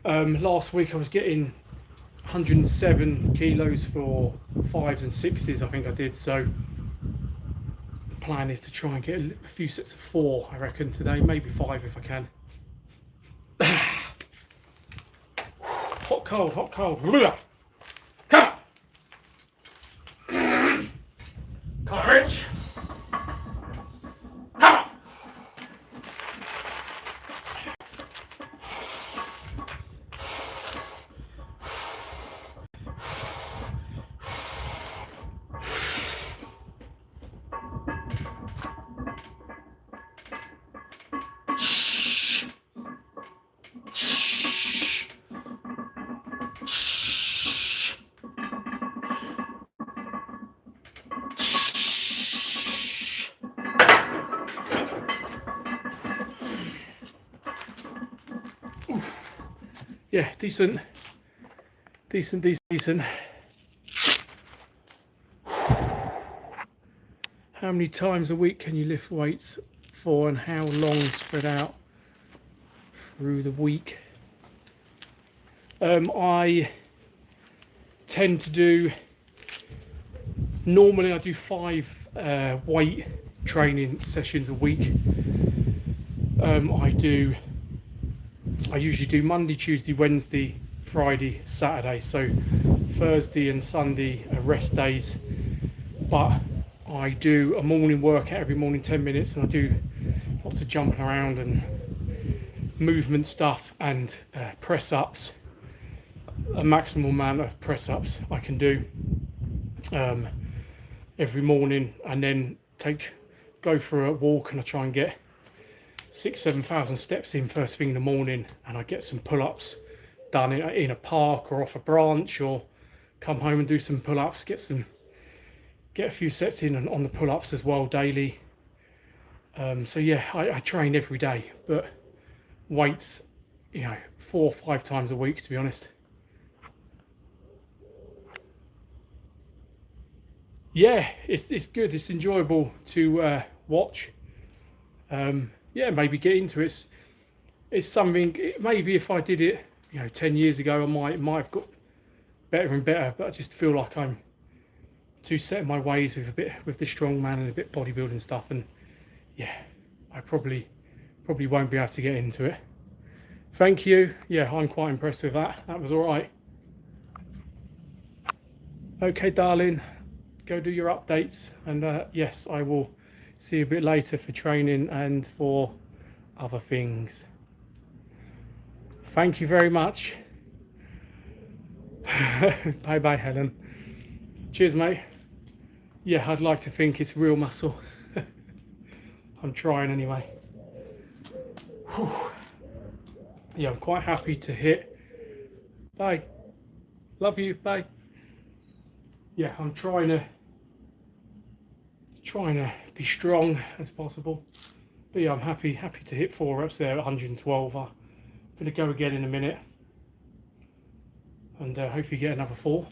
Last week I was getting 107 kilos for 5s and 6s, I think I did. So the plan is to try and get a few sets of 4, I reckon, today, maybe 5 if I can. Hot, cold, hot, cold. Come on. Come on, Rich. Come on. Yeah, decent. How many times a week can you lift weights for, and how long spread out through the week? I tend to do, normally I do 5 weight training sessions a week. I usually do Monday, Tuesday, Wednesday, Friday, Saturday. So Thursday and Sunday are rest days. But I do a morning workout every morning, 10 minutes, and I do lots of jumping around and movement stuff and press ups. A maximum amount of press ups I can do every morning, and then go for a walk, and I try and get 6,000-7,000 steps in first thing in the morning, and I get some pull-ups done in a park or off a branch, or come home and do some pull-ups, get a few sets in on the pull-ups as well daily. So yeah, I train every day, but weights 4 or 5 times a week, to be honest. yeah, it's good. It's enjoyable to watch. Yeah, maybe get into it. It's something. Maybe if I did it, 10 years ago, I might have got better and better. But I just feel like I'm too set in my ways with the strongman and a bit bodybuilding stuff, and yeah, I probably won't be able to get into it. Thank you. Yeah, I'm quite impressed with that. That was all right. Okay, darling, go do your updates, and yes, I will see you a bit later for training and for other things. Thank you very much. Bye bye, Helen. Cheers, mate. Yeah, I'd like to think it's real muscle. I'm trying anyway. Whew. Yeah, I'm quite happy to hit. Bye. Love you. Bye. Yeah, I'm trying to be strong as possible. But yeah, I'm happy to hit 4 reps there at 112. I'm gonna go again in a minute, and hopefully get another 4.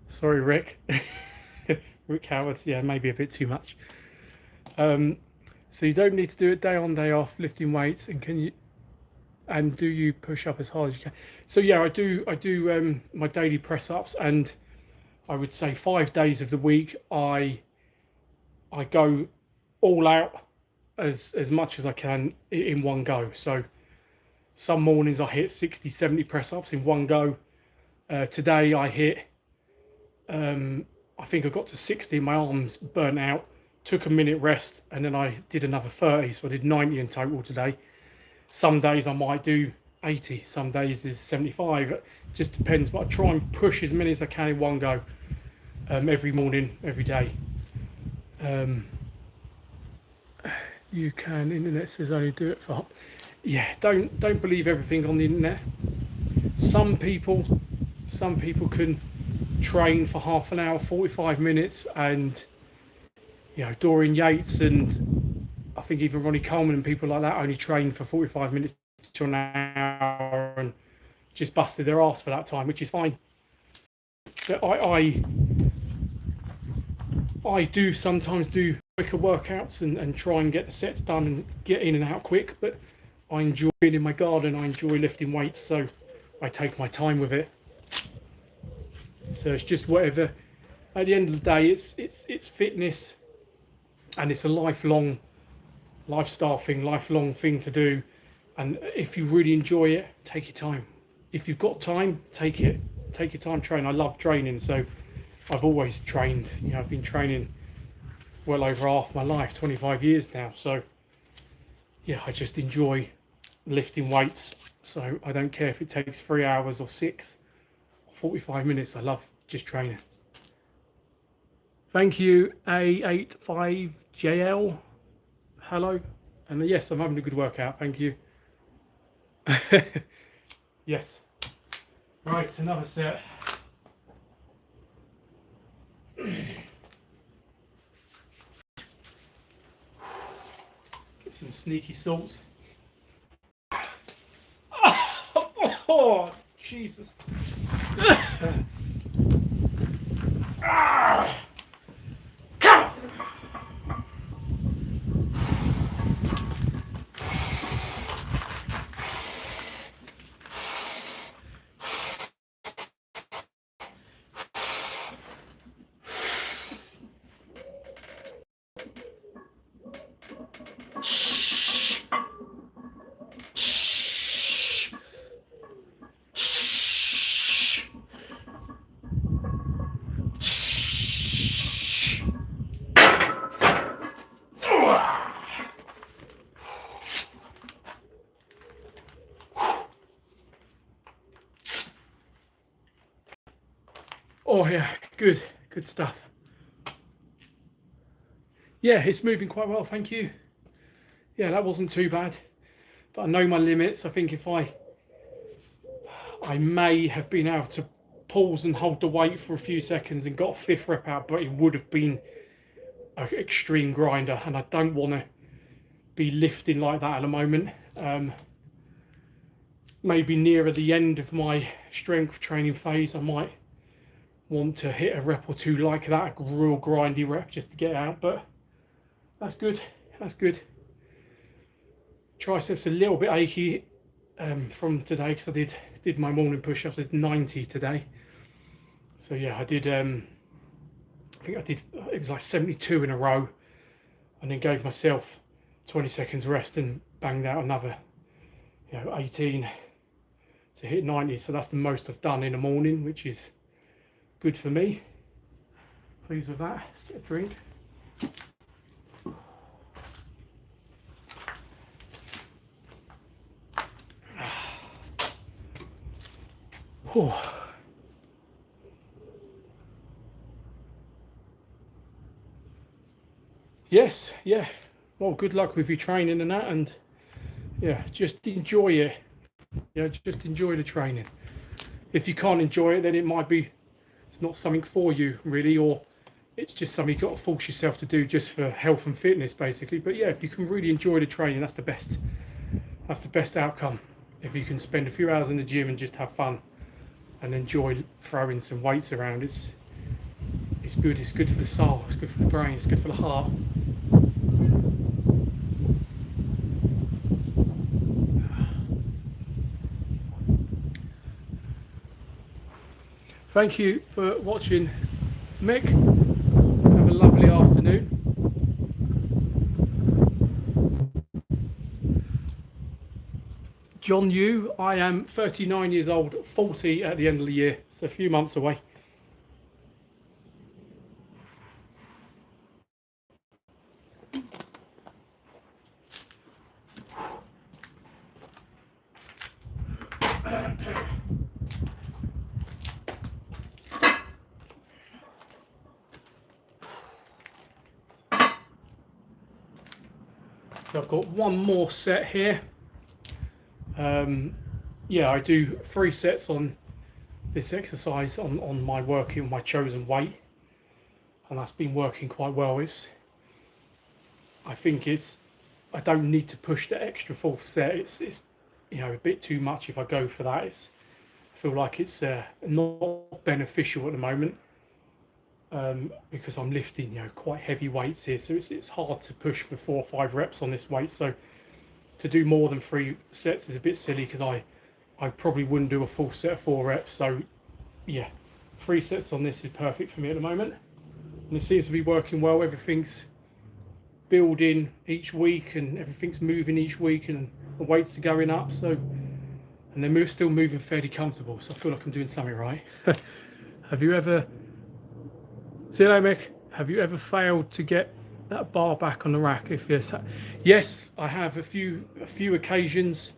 Sorry, Rick. Rick Howard. Yeah, maybe a bit too much. So you don't need to do it day on, day off, lifting weights, and do you push up as hard as you can? So yeah, I do my daily press ups, and I would say 5 days of the week I go all out as much as I can in one go. So some mornings I hit 60, 70 press ups in one go. Today I hit, I think I got to 60, my arms burnt out, took a minute rest, and then I did another 30, so I did 90 in total today. Some days I might do 80, some days is 75, it just depends, but I try and push as many as I can in one go, every morning, every day. You can, internet says only do it for, yeah, don't believe everything on the internet. Some people can train for half an hour, 45 minutes, and Dorian Yates and I think even Ronnie Coleman and people like that only train for 45 minutes to an hour and just busted their ass for that time, which is fine. But I do sometimes do quicker workouts and try and get the sets done and get in and out quick, but I enjoy being in my garden, I enjoy lifting weights, so I take my time with it. So it's just whatever. At the end of the day, it's fitness, and it's a lifelong lifestyle thing, lifelong thing to do. And if you really enjoy it, take your time. If you've got time, take your time, train. I love training, so I've always trained. I've been training well over half my life, 25 years now. So yeah, I just enjoy lifting weights. So I don't care if it takes 3 hours or 6 or 45 minutes. I love just training. Thank you, A85JL. Hello. And yes, I'm having a good workout. Thank you. Yes. Right, another set. Get some sneaky salts. Oh, Jesus. Oh yeah, good stuff. Yeah, it's moving quite well, thank you. Yeah, that wasn't too bad, but I know my limits. I think if I may have been able to pause and hold the weight for a few seconds and got a 5th rep out, but it would have been an extreme grinder, and I don't want to be lifting like that at the moment. Maybe nearer the end of my strength training phase, I might want to hit a rep or two like that, a real grindy rep just to get out, but that's good. That's good. Triceps a little bit achy from today because I did my morning push-ups. I did 90 today, so yeah, I did. I think I did. It was like 72 in a row, and then gave myself 20 seconds rest and banged out another, 18 to hit 90. So that's the most I've done in the morning, which is good for me. Pleased with that. Let's get a drink. Oh. Yes, yeah. Well, good luck with your training and that, and yeah, just enjoy it. Just enjoy the training. If you can't enjoy it, then it might be it's not something for you really, or it's just something you've got to force yourself to do just for health and fitness basically. But yeah, if you can really enjoy the training, that's the best outcome. If you can spend a few hours in the gym and just have fun and enjoy throwing some weights around, it's good. It's good for the soul, it's good for the brain, it's good for the heart. Thank you for watching, Mick. Have a lovely afternoon. John Yu, I am 39 years old, 40 at the end of the year, so a few months away. So I've got one more set here. Yeah, I do 3 sets on this exercise on my chosen weight, and that's been working quite well. I think I don't need to push the extra 4th set. It's a bit too much if I go for that. I feel like it's not beneficial at the moment. Because I'm lifting quite heavy weights here, so it's hard to push for 4 or 5 reps on this weight. So to do more than 3 sets is a bit silly, because I probably wouldn't do a full set of 4 reps. So yeah, 3 sets on this is perfect for me at the moment, and it seems to be working well. Everything's building each week and everything's moving each week, and the weights are going up, so, and they're still moving fairly comfortable, so I feel like I'm doing something right. Have you ever Have you ever failed to get that bar back on the rack? If yes, I have a few occasions.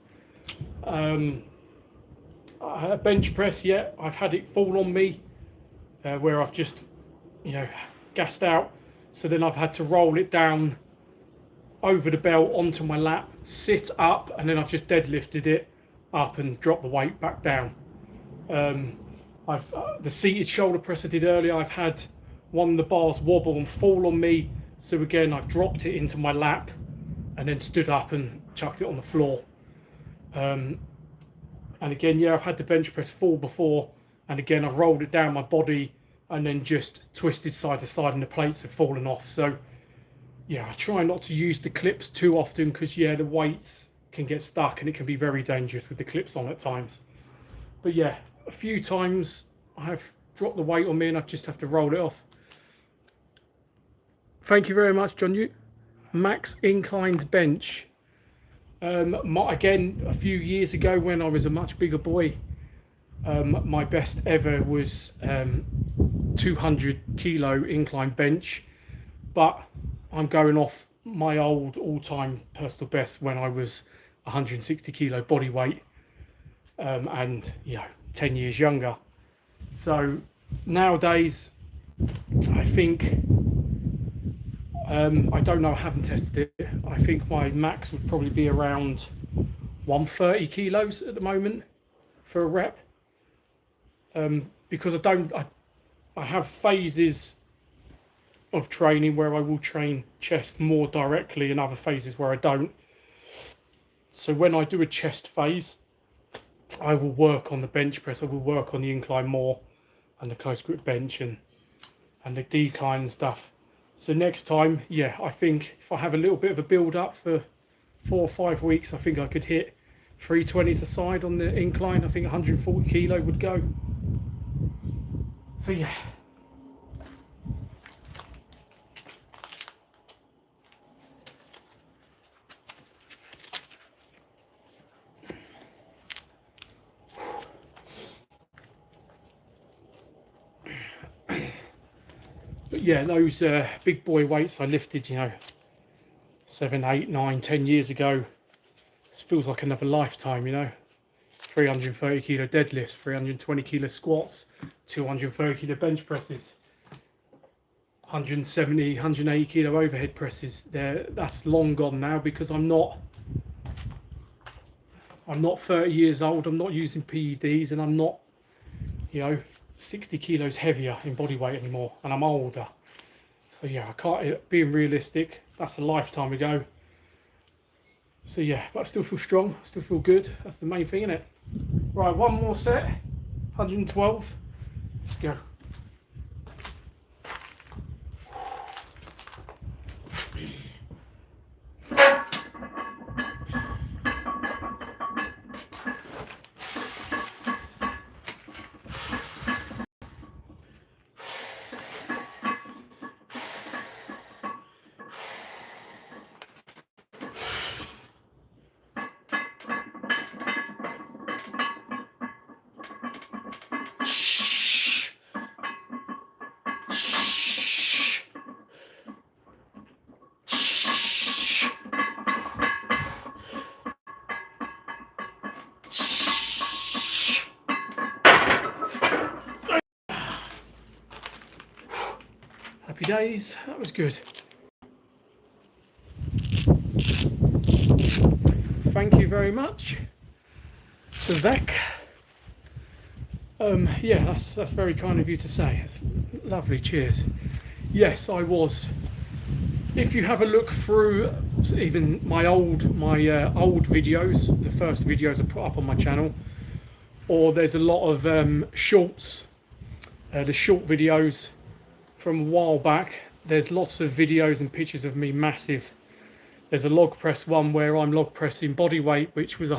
A bench press, yeah, I've had it fall on me where I've just gassed out, so then I've had to roll it down over the belt onto my lap, sit up, and then I've just deadlifted it up and dropped the weight back down. The seated shoulder press I did earlier, I've had one of the bars wobble and fall on me, so again I've dropped it into my lap and then stood up and chucked it on the floor. And again, yeah, I've had the bench press fall before, and again I've rolled it down my body and then just twisted side to side and the plates have fallen off. So yeah, I try not to use the clips too often, because yeah, the weights can get stuck and it can be very dangerous with the clips on at times. But yeah, a few times I have dropped the weight on me and I just have to roll it off. Thank you very much, John Yu. Max inclined bench. Again, a few years ago when I was a much bigger boy, my best ever was 200 kilo incline bench, but I'm going off my old all-time personal best when I was 160 kilo body weight, and 10 years younger. So nowadays, I think, I don't know, I haven't tested it. I think my max would probably be around 130 kilos at the moment for a rep. because I have phases of training where I will train chest more directly and other phases where I don't. So when I do a chest phase, I will work on the bench press, I will work on the incline more and the close grip bench and the decline and stuff. So next time, yeah, I think if I have a little bit of a build up for 4 or 5 weeks, I think I could hit 320s a side on the incline. I think 140 kilo would go. So yeah. But yeah, those big boy weights I lifted, you know, 7, 8, 9, 10 years ago, this feels like another lifetime, you know. 330 kilo deadlifts, 320 kilo squats, 230 kilo bench presses, 170, 180 kilo overhead presses. That's long gone now, because I'm not 30 years old, I'm not using PEDs, and I'm not, you know, 60 kilos heavier in body weight anymore, and I'm older. So yeah, I can't, being realistic, that's a lifetime ago. So yeah, but I still feel strong, I still feel good. That's the main thing, isn't it? Right, one more set, 112. Let's go. Happy days, that was good. Thank you very much to Zach. Yeah, that's very kind of you to say. It's lovely, cheers. Yes, I was. If you have a look through even my old videos, the first videos I put up on my channel, or there's a lot of shorts, the short videos from a while back. There's lots of videos and pictures of me massive. There's a log press one where I'm log pressing body weight, which was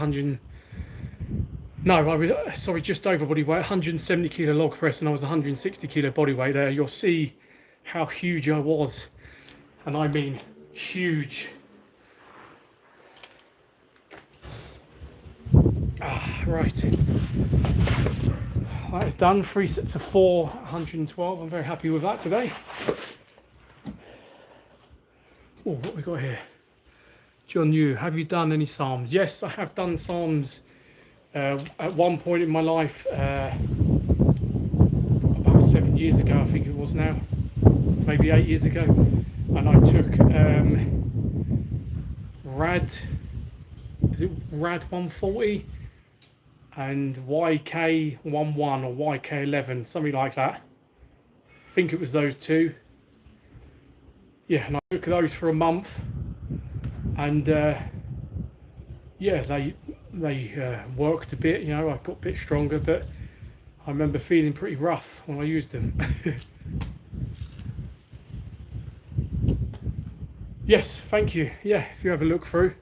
just over body weight, 170 kilo log press, and I was 160 kilo body weight there. You'll see how huge I was, and I mean huge. Right, that is done. 3 sets of 4, 112. I'm very happy with that today. Oh, what we got here? John Yu, have you done any Psalms? Yes, I have done Psalms at one point in my life, about 7 years ago, I think it was now, maybe 8 years ago, and I took Rad 140 and YK11 or YK11, something like that. I think it was those two. Yeah, and I took those for a month, and yeah, they worked a bit, you know, I got a bit stronger, but I remember feeling pretty rough when I used them. Yes, thank you. Yeah, if you have a look through.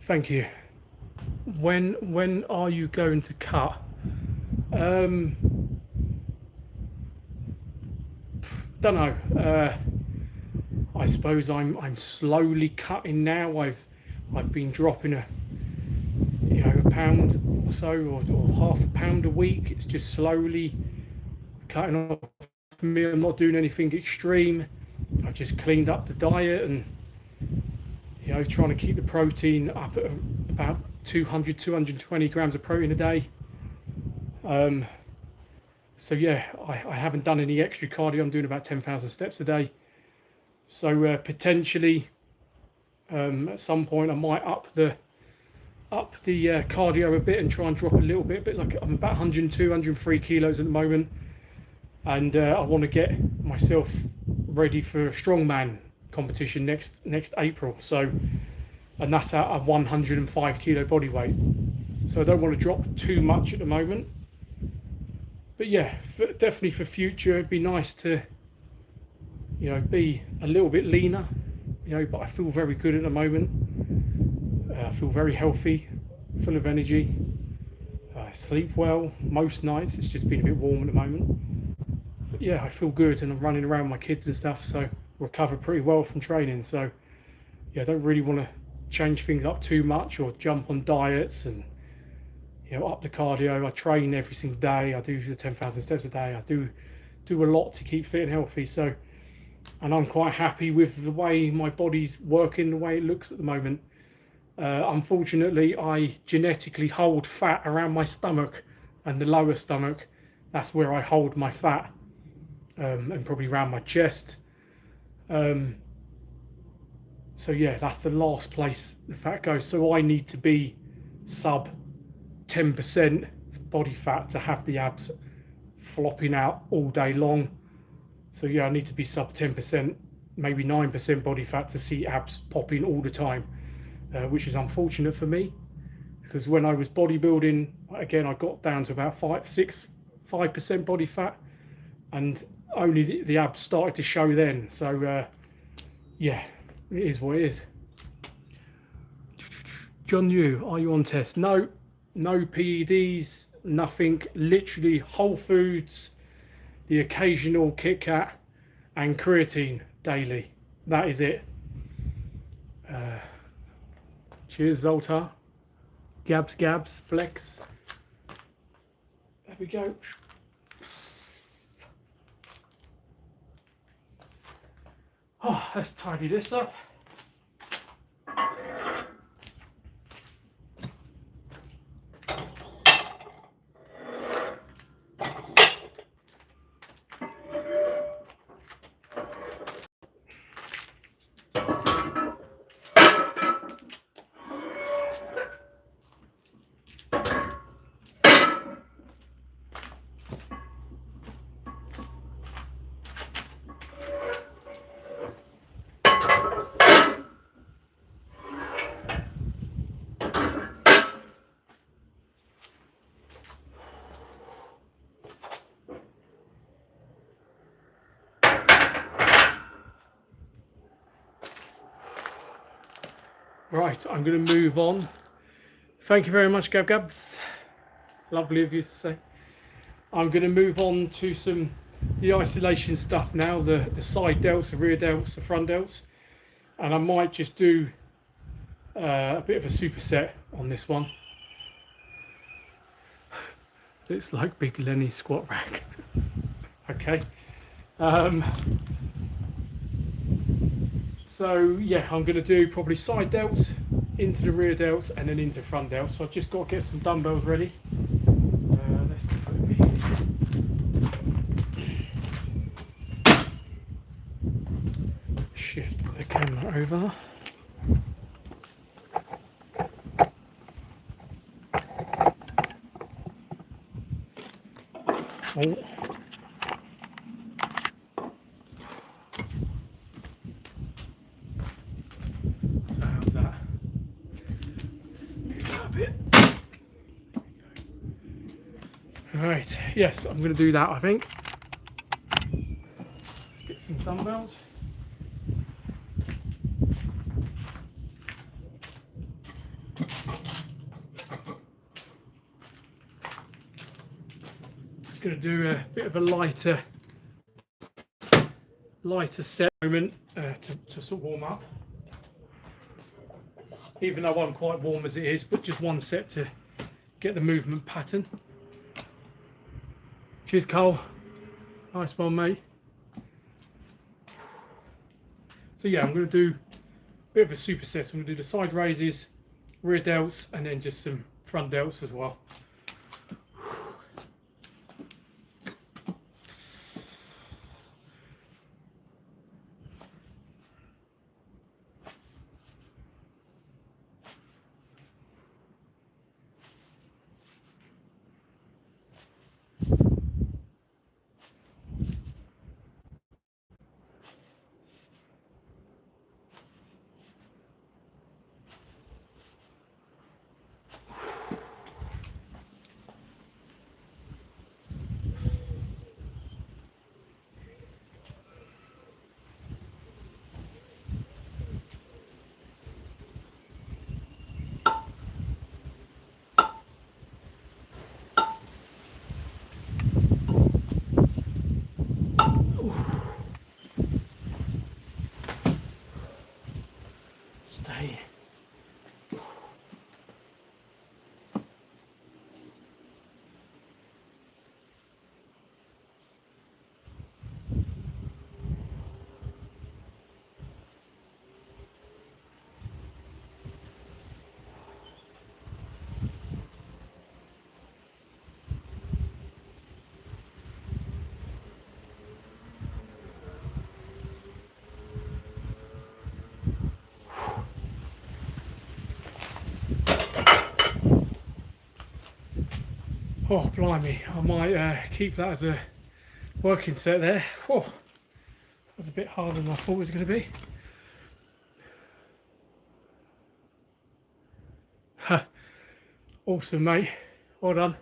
Thank you. When are you going to cut? Don't know. I suppose I'm slowly cutting now. I've been dropping a pound or so, or half a pound a week. It's just slowly cutting off me. I'm not doing anything extreme. I've just cleaned up the diet and, you know, trying to keep the protein up at about 220 grams of protein a day. So yeah, I haven't done any extra cardio. I'm doing about 10,000 steps a day. So potentially at some point I might up the up the cardio a bit and try and drop a little bit like I'm about 102, 103 kilos at the moment, and I want to get myself ready for a strongman competition next April. So, and that's at a 105 kilo body weight. So I don't want to drop too much at the moment. But yeah, definitely for future, it'd be nice to, you know, be a little bit leaner, you know, but I feel very good at the moment. I feel very healthy, full of energy. I sleep well most nights. It's just been a bit warm at the moment. But yeah, I feel good, and I'm running around with my kids and stuff, so recover pretty well from training. So yeah, I don't really want to change things up too much or jump on diets and, you know, up the cardio. I train every single day. I do the 10,000 steps a day. I do a lot to keep fit and healthy. So, and I'm quite happy with the way my body's working, the way it looks at the moment. Unfortunately, I genetically hold fat around my stomach and the lower stomach. That's where I hold my fat, and probably around my chest. So yeah, that's the last place the fat goes. So I need to be sub 10% body fat to have the abs flopping out all day long. So yeah, I need to be sub 10%, maybe 9% body fat to see abs popping all the time, which is unfortunate for me, because when I was bodybuilding, again, I got down to about 5% body fat, and only the abs started to show then. So yeah, it is what it is. John Yu, are you on test? No PEDs, nothing. Literally whole foods, the occasional Kit Kat, and creatine daily. That is it. Cheers, Zoltar. Gabs, flex. There we go. Oh, let's tidy this up. Right, I'm going to move on. Thank you very much, Gabs. Lovely of you to say. I'm going to move on to the isolation stuff now, the side delts, the rear delts, the front delts, and I might just do a bit of a superset on this one. It's like Big Lenny squat rack. Okay. So yeah, I'm going to do probably side delts into the rear delts and then into front delts. So I've just got to get some dumbbells ready. Let's shift the camera over. Oh. So how's that? Let's move that a bit. Right, yes, I'm going to do that, I think. Let's get some dumbbells. Just going to do a bit of a lighter set moment to sort of warm up. Even though I'm quite warm as it is, but just one set to get the movement pattern. Cheers, Cole. Nice one, mate. So yeah, I'm going to do a bit of a superset. I'm going to do the side raises, rear delts, and then just some front delts as well. Stay. Oh, blimey, I might keep that as a working set there. Whoa, that was a bit harder than I thought it was going to be. Awesome, mate. Well done.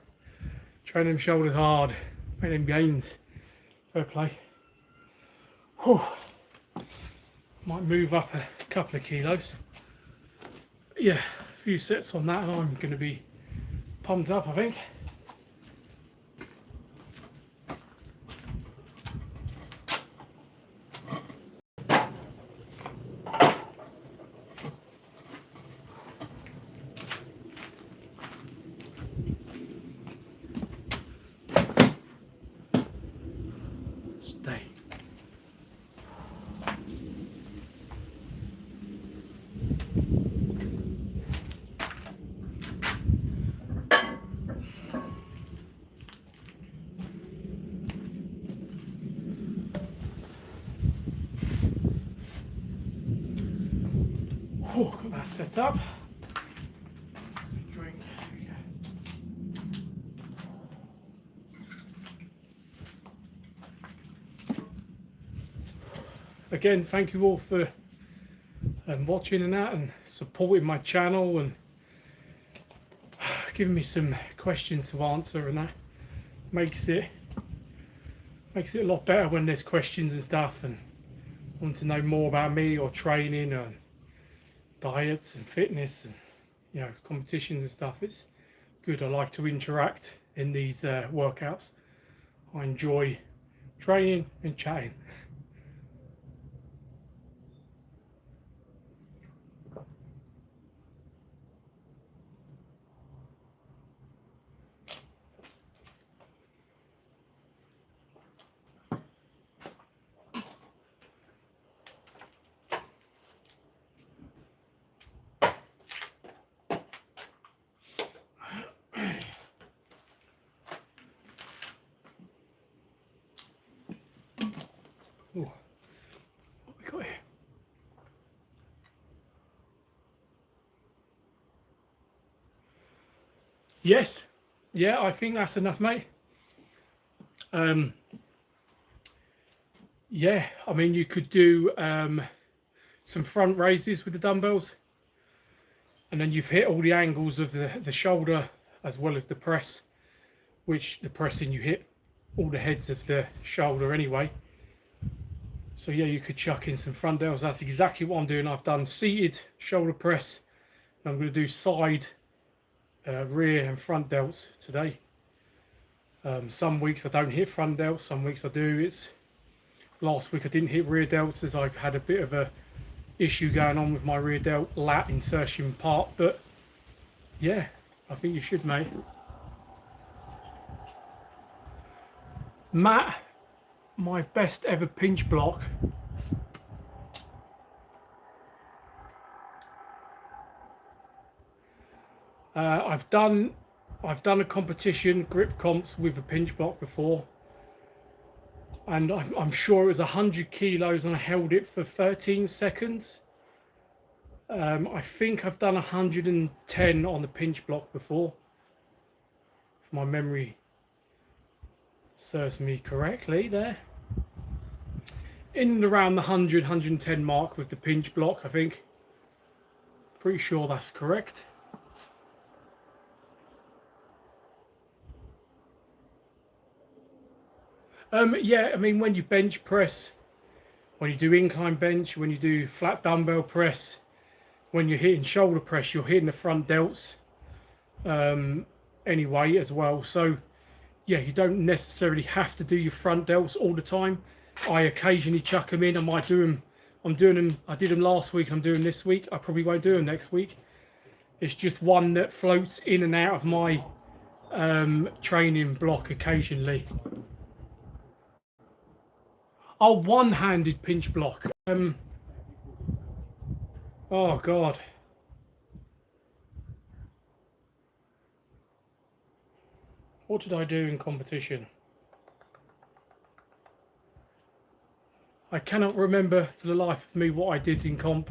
Train them shoulders hard. Make them gains. Fair play. Whew. Might move up a couple of kilos. Yeah, a few sets on that and I'm going to be pumped up, I think. Stay. Oh, got that set up. Drink. Again, thank you all for watching and that, and supporting my channel, and giving me some questions to answer, and that makes it a lot better when there's questions and stuff, and want to know more about me or training and diets and fitness and, you know, competitions and stuff. It's good. I like to interact in these workouts. I enjoy training and chatting. Ooh, what we got here? Yes, yeah, I think that's enough, mate. Yeah, I mean, you could do some front raises with the dumbbells, and then you've hit all the angles of the shoulder as well as the press, which the pressing you hit all the heads of the shoulder anyway. So yeah, you could chuck in some front delts. That's exactly what I'm doing. I've done seated shoulder press, and I'm going to do side, rear and front delts today. Some weeks I don't hit front delts, some weeks I do. Last week I didn't hit rear delts as I've had a bit of a issue going on with my rear delt lat insertion part, but yeah, I think you should, mate. Matt, my best ever pinch block. I've done a competition, grip comps, with a pinch block before, and I'm sure it was 100 kilos and I held it for 13 seconds. I think I've done 110 on the pinch block before, if my memory serves me correctly there. In and around the 100-110 mark with the pinch block, I think. Pretty sure that's correct. Yeah, I mean, when you bench press, when you do incline bench, when you do flat dumbbell press, when you're hitting shoulder press, you're hitting the front delts anyway as well. So yeah, you don't necessarily have to do your front delts all the time. I occasionally chuck them in. I might do them I'm doing them. I did them last week. I'm doing this week. I probably won't do them next week. It's just one that floats in and out of my training block occasionally. Oh, one-handed pinch block. Oh God. What did I do in competition? I cannot remember for the life of me what I did in comp.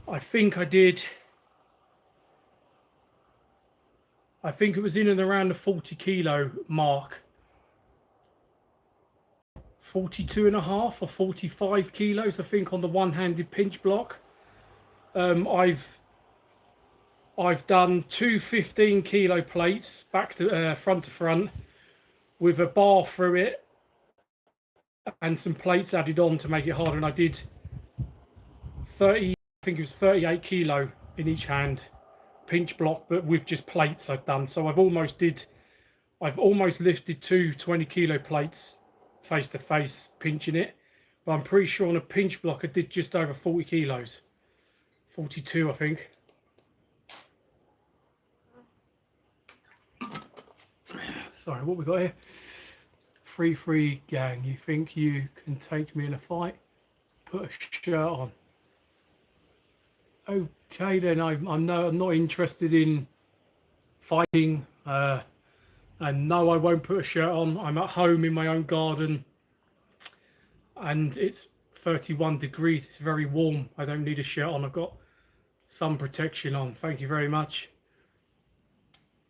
I think I did. I think it was in and around the 40 kilo mark. 42 and a half or 45 kilos, I think, on the one-handed pinch block. I've done two 15 kilo plates back to front to front with a bar through it and some plates added on to make it harder, and I did 30, I think it was 38 kilo in each hand pinch block, but with just plates I've done. So I've almost lifted two 20 kilo plates face to face pinching it, but I'm pretty sure on a pinch block I did just over 40 kilos, 42 I think. Sorry, what we got here? Free gang. You think you can take me in a fight? Put a shirt on. Okay then, I'm not interested in fighting, and no, I won't put a shirt on. I'm at home in my own garden and it's 31 degrees. It's very warm. I don't need a shirt on. I've got sun protection on. Thank you very much.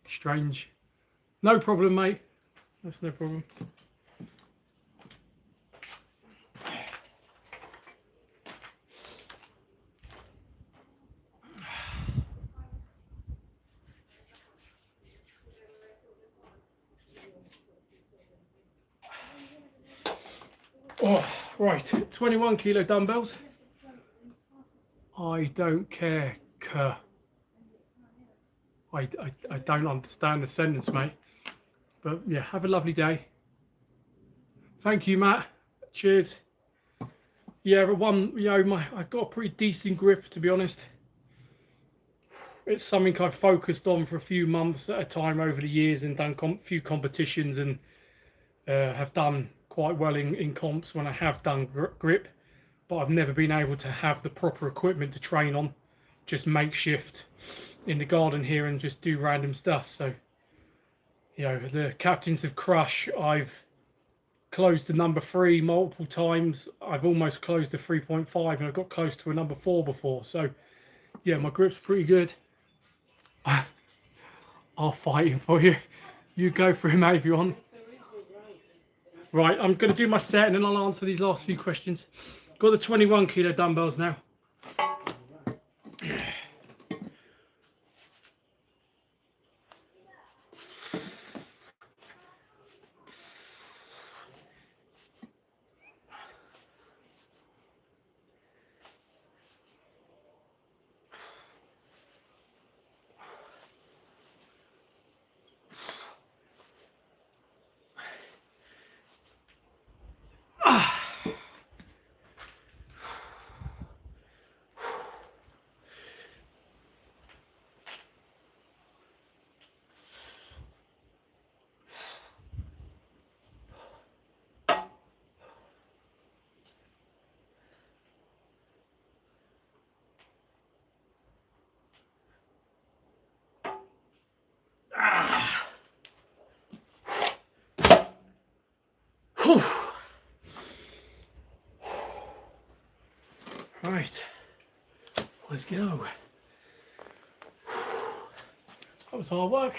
Strange. No problem, mate. That's no problem. Oh, right, 21 kilo dumbbells. I don't care, I don't understand the sentence, mate. But yeah, have a lovely day. Thank you, Matt. Cheers. Yeah, but I've got a pretty decent grip, to be honest. It's something I've focused on for a few months at a time over the years and done a few competitions and have done quite well in comps when I have done grip, but I've never been able to have the proper equipment to train on, just makeshift in the garden here and just do random stuff. So, the Captains of Crush, I've closed the number 3 multiple times. I've almost closed the 3.5 and I got close to a number 4 before. So yeah, my grip's pretty good. I'll fight him for you. You go for him, mate, if you want. Right, I'm going to do my set and then I'll answer these last few questions. Got the 21 kilo dumbbells now. Right, let's go. That was hard work.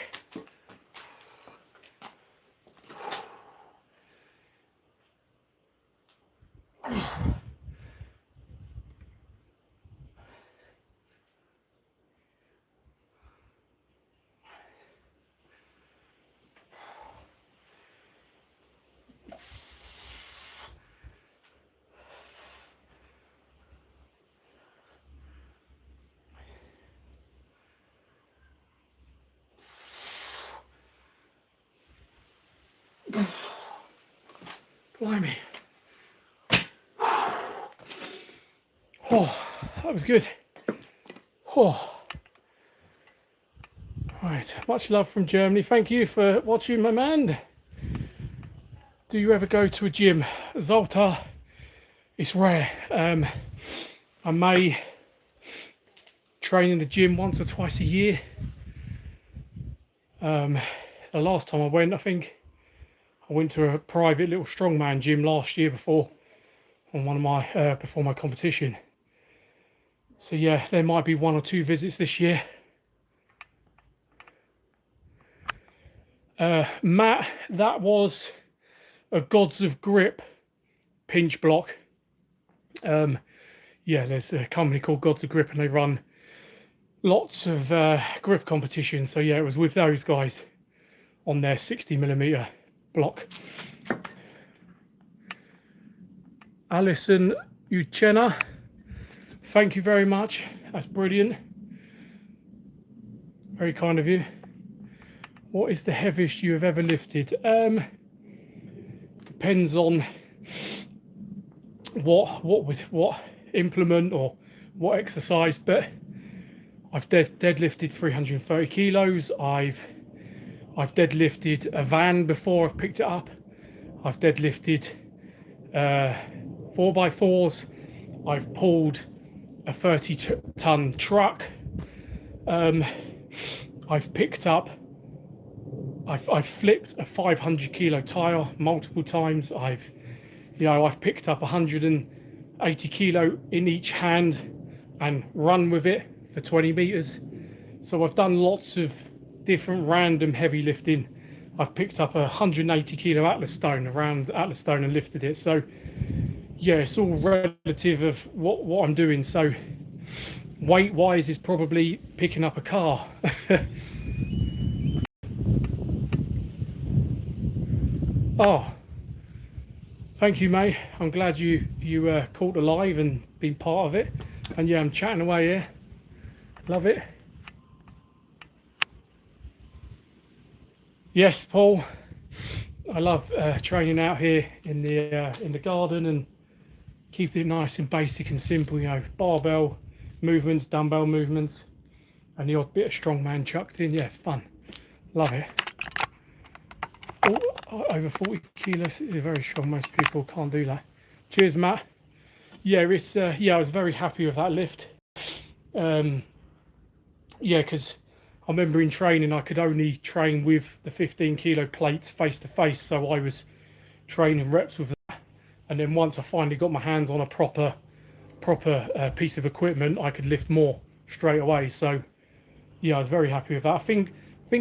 Blimey. Oh, that was good. Oh. Right, much love from Germany. Thank you for watching, my man. Do you ever go to a gym? Zoltar, it's rare. I may train in the gym once or twice a year. The last time I went, I think I went to a private little strongman gym last year before my competition. So yeah, there might be 1 or 2 visits this year. Matt, that was a Gods of Grip pinch block. Yeah, there's a company called Gods of Grip and they run lots of grip competitions. So yeah, it was with those guys on their 60mm block. Alison Uchenna, thank you very much. That's brilliant. Very kind of you. What is the heaviest you have ever lifted? Depends on what implement or what exercise, but I've deadlifted 330 kilos. I've deadlifted a van before I've picked it up. I've deadlifted 4x4s. I've pulled a 30-ton truck. I've picked up. I've flipped a 500-kilo tire multiple times. I've picked up 180 kilo in each hand and run with it for 20 meters. So I've done lots of different random heavy lifting. I've picked up a 180 kilo Atlas stone around Atlas stone and lifted it. So yeah, it's all relative of what I'm doing. So weight wise is probably picking up a car. Oh, thank you, mate. I'm glad you caught the live and been part of it. And yeah, I'm chatting away here. Love it. Yes, Paul. I love training out here in the garden and keeping it nice and basic and simple. You know, barbell movements, dumbbell movements, and the odd bit of strongman chucked in. Yeah, it's fun. Love it. Oh, over 40 kilos is very strong. Most people can't do that. Cheers, Matt. Yeah, it's yeah, I was very happy with that lift. Yeah, because I remember in training I could only train with the 15-kilo plates face to face, so I was training reps with that. And then once I finally got my hands on a proper piece of equipment, I could lift more straight away. So yeah, I was very happy with that. I think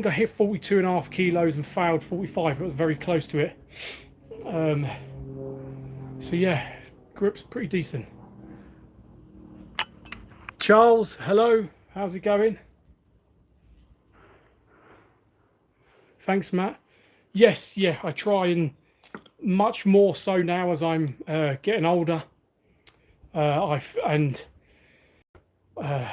I hit 42.5 kilos and failed 45. It was very close to it. So yeah, grip's pretty decent. Charles, hello. How's it going? Thanks, Matt. Yes, yeah, I try, and much more so now as I'm getting older. I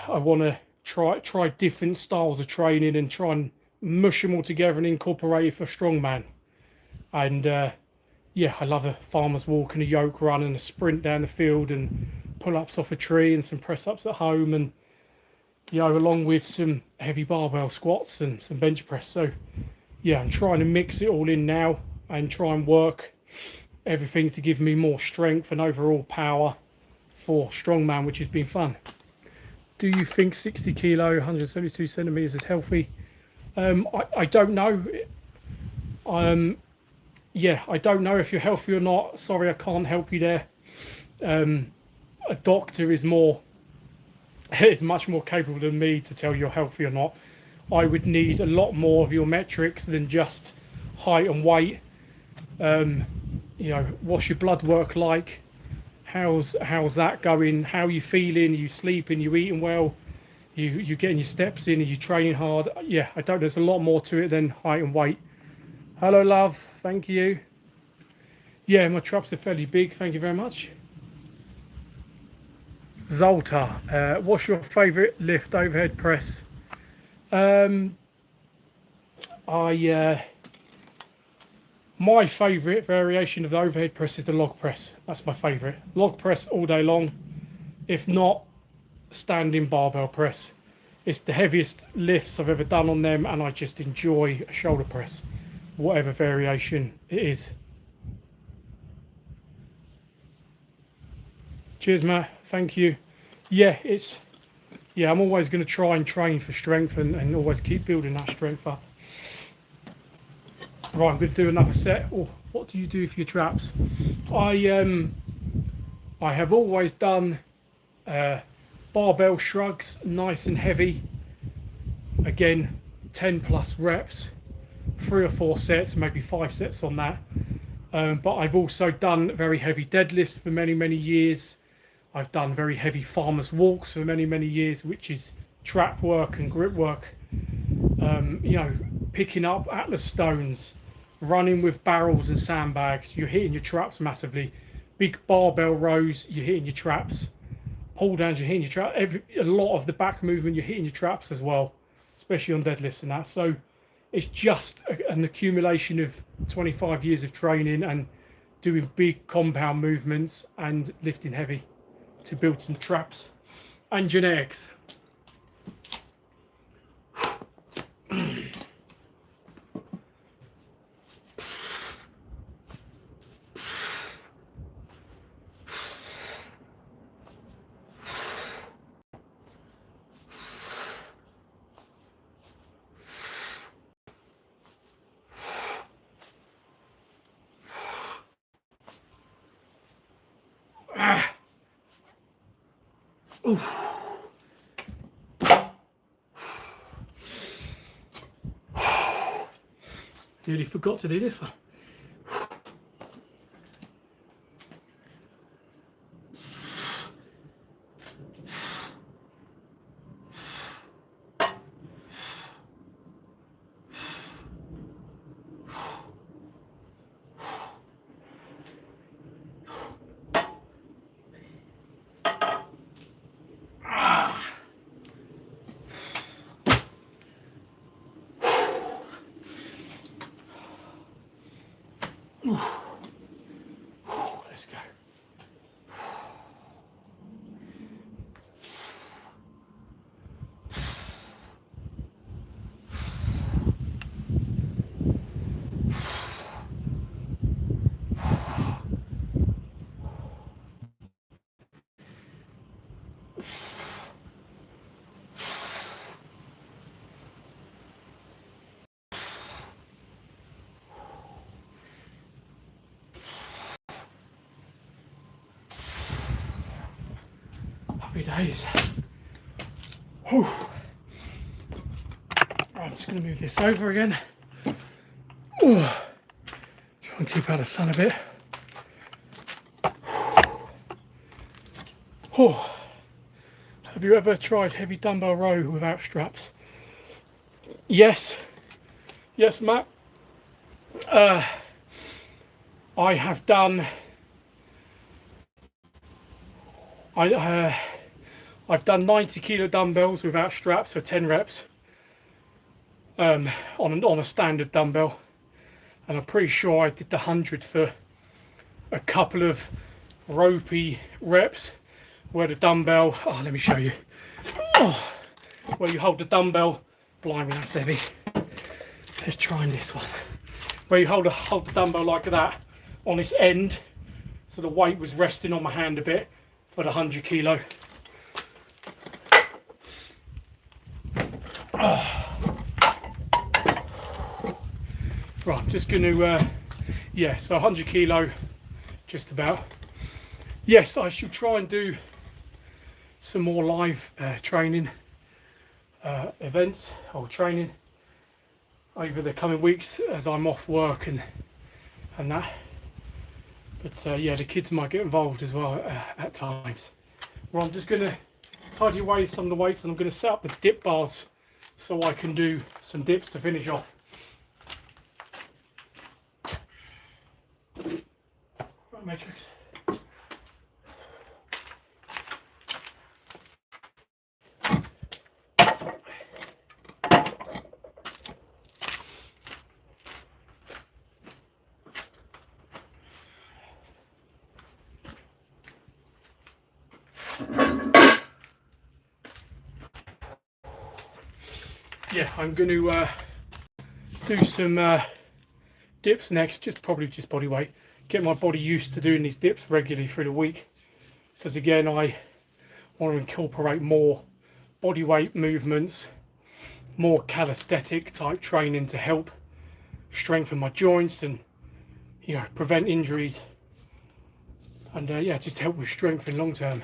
want to try different styles of training and try and mush them all together and incorporate it for strongman. And yeah, I love a farmer's walk and a yoke run and a sprint down the field and pull-ups off a tree and some press-ups at home, and you know, along with some heavy barbell squats and some bench press. So yeah, I'm trying to mix it all in now and try and work everything to give me more strength and overall power for strongman, which has been fun. Do you think 60 kilo, 172 centimeters is healthy? I don't know. Yeah, I don't know if you're healthy or not. Sorry, I can't help you there. A doctor is much more capable than me to tell you're healthy or not. I would need a lot more of your metrics than just height and weight. You know, what's your blood work like? How's that going? How are you feeling? Are you sleeping? Are you eating well? You getting your steps in? Are you training hard? Yeah, I don't. There's a lot more to it than height and weight. Hello, love. Thank you. Yeah, my traps are fairly big. Thank you very much. Zoltar, what's your favourite lift overhead press? My favourite variation of the overhead press is the log press. That's my favourite. Log press all day long. if not standing barbell press. It's the heaviest lifts I've ever done on them, and I just enjoy a shoulder press, whatever variation it is. Cheers, Matt. Thank you. Yeah, I'm always going to try and train for strength and always keep building that strength up. Right, I'm going to do another set. Oh, what do you do for your traps? I have always done barbell shrugs, nice and heavy. Again, 10 plus reps, 3 or 4 sets, maybe 5 sets on that. But I've also done very heavy deadlifts for many years. I've done very heavy farmers walks for many years, which is trap work and grip work. You know, picking up Atlas stones, running with barrels and sandbags, you're hitting your traps massively. Big barbell rows, you're hitting your traps. Pull downs, you're hitting your traps. A lot of the back movement, you're hitting your traps as well, especially on deadlifts and that. So it's just an accumulation of 25 years of training and doing big compound movements and lifting heavy to build some traps and genetics. Ooh. Nearly forgot to do this one. Let's go. Happy days. Whew. Right, I'm just going to move this over again. Ooh. Try and keep out of the sun a bit. Oh. Have you ever tried heavy dumbbell row without straps? Yes. Yes, Matt. I have done. I've done 90 kilo dumbbells without straps for 10 reps on a standard dumbbell, and I'm pretty sure I did the 100 for a couple of ropey reps where the dumbbell, let me show you, where you hold the dumbbell, blimey that's heavy, let's try this one, where you hold the dumbbell like that on this end, so the weight was resting on my hand a bit for the 100 kilo. Right, I'm just going to, so 100 kilo, just about. Yes, I should try and do some more live training events or training over the coming weeks as I'm off work and that. But yeah, the kids might get involved as well at times. Well, I'm just going to tidy away some of the weights, and I'm going to set up the dip bars so I can do some dips to finish off. Right, Matrix. Yeah, I'm going to do some dips next, probably just body weight. Get my body used to doing these dips regularly through the week, because again, I want to incorporate more body weight movements, more calisthenic type training to help strengthen my joints and, you know, prevent injuries, and yeah, just help with strength in long term.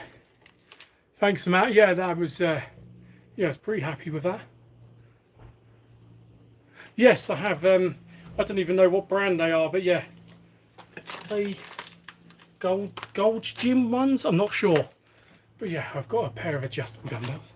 Thanks, Matt. Yeah, that was yeah, I was pretty happy with that. Yes, I have. I don't even know what brand they are, but yeah, they Gold Gym ones. I'm not sure, but yeah, I've got a pair of adjustable dumbbells.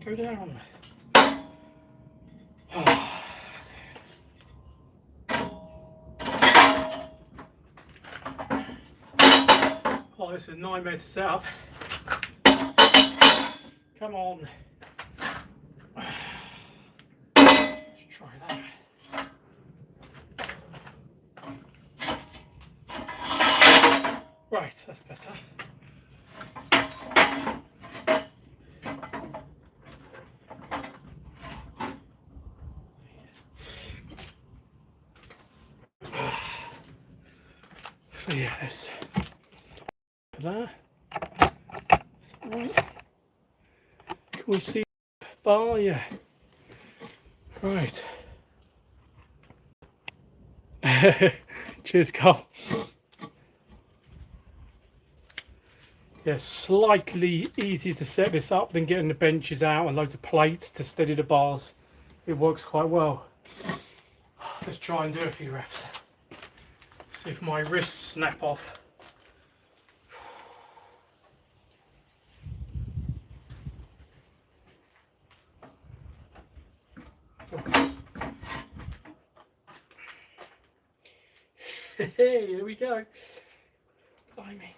Go down. Oh, this is a nightmare to set up. Come on. Let's try that. Right, that's better. So yeah, there's that. Is that right? Can we see the bar? Yeah. Right. Cheers, Carl. Yeah, slightly easier to set this up than getting the benches out and loads of plates to steady the bars. It works quite well. Let's try and do a few reps. See if my wrists snap off. Hey, here we go. Blimey.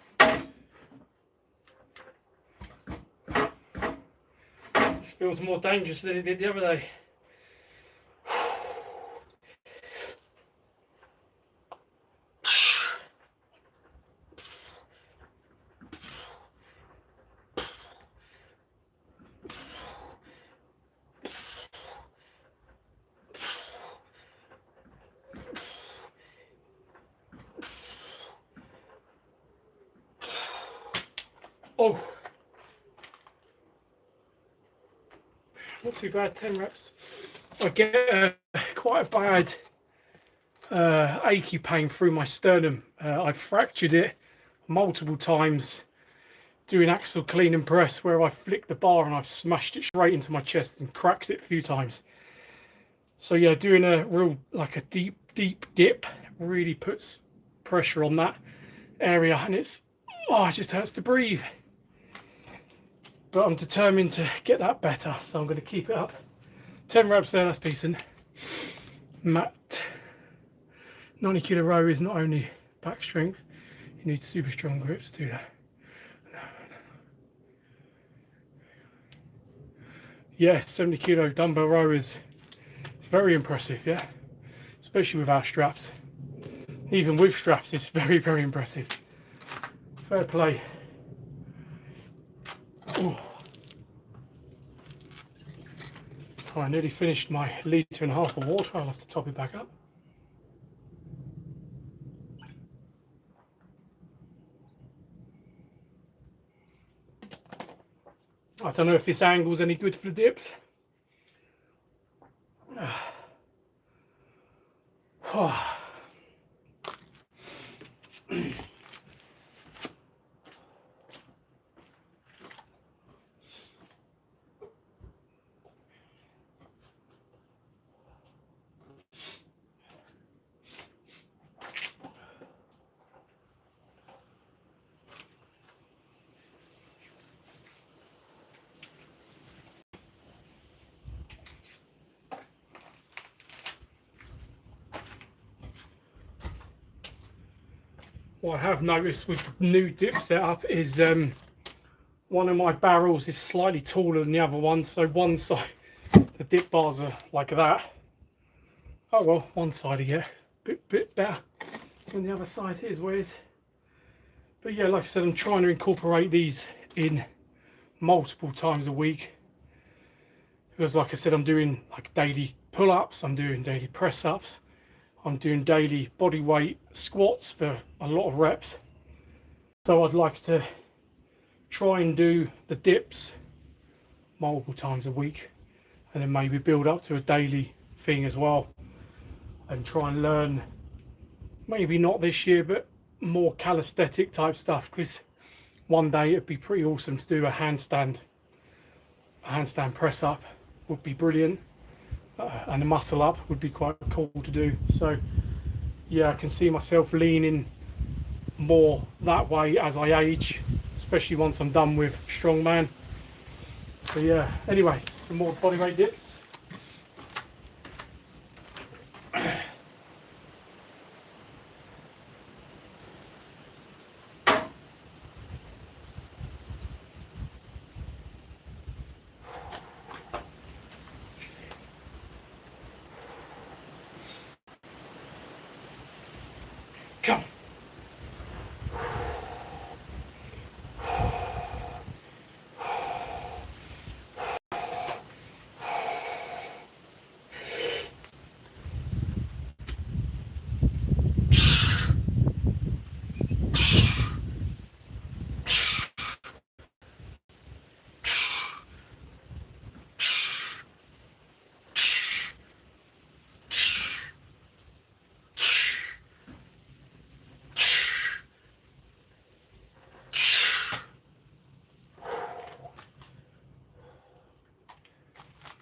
This feels more dangerous than it did the other day. Oh, not too bad, 10 reps. I get quite a bad achy pain through my sternum. I fractured it multiple times doing axle clean and press, where I flicked the bar and I've smashed it straight into my chest and cracked it a few times. So yeah, doing a real, like a deep dip really puts pressure on that area, and it just hurts to breathe. But I'm determined to get that better, so I'm going to keep it up. 10 reps there, that's decent. Mat 90 kilo row is not only back strength, you need super strong grips to do that. yeah, 70 kilo dumbbell row is it's very impressive, yeah, especially without straps. Even with straps, it's very, very impressive. Fair play. Ooh. I nearly finished my 1.5 litres of water. I'll have to top it back up. I don't know if this angle's any good for the dips. What I have noticed with the new dip setup is one of my barrels is slightly taller than the other one, so one side, the dip bars are like that. Oh well, one side I get a bit better than the other side. Is what it is. But yeah, like I said, I'm trying to incorporate these in multiple times a week. Because like I said, I'm doing like daily pull-ups, I'm doing daily press-ups, I'm doing daily body weight squats for a lot of reps. So I'd like to try and do the dips multiple times a week, and then maybe build up to a daily thing as well, and try and learn, maybe not this year, but more calisthenic type stuff, because one day it'd be pretty awesome to do a handstand press up would be brilliant, and a muscle up would be quite cool to do. So yeah, I can see myself leaning more that way as I age, especially once I'm done with strongman. So yeah, anyway, some more bodyweight dips. Come.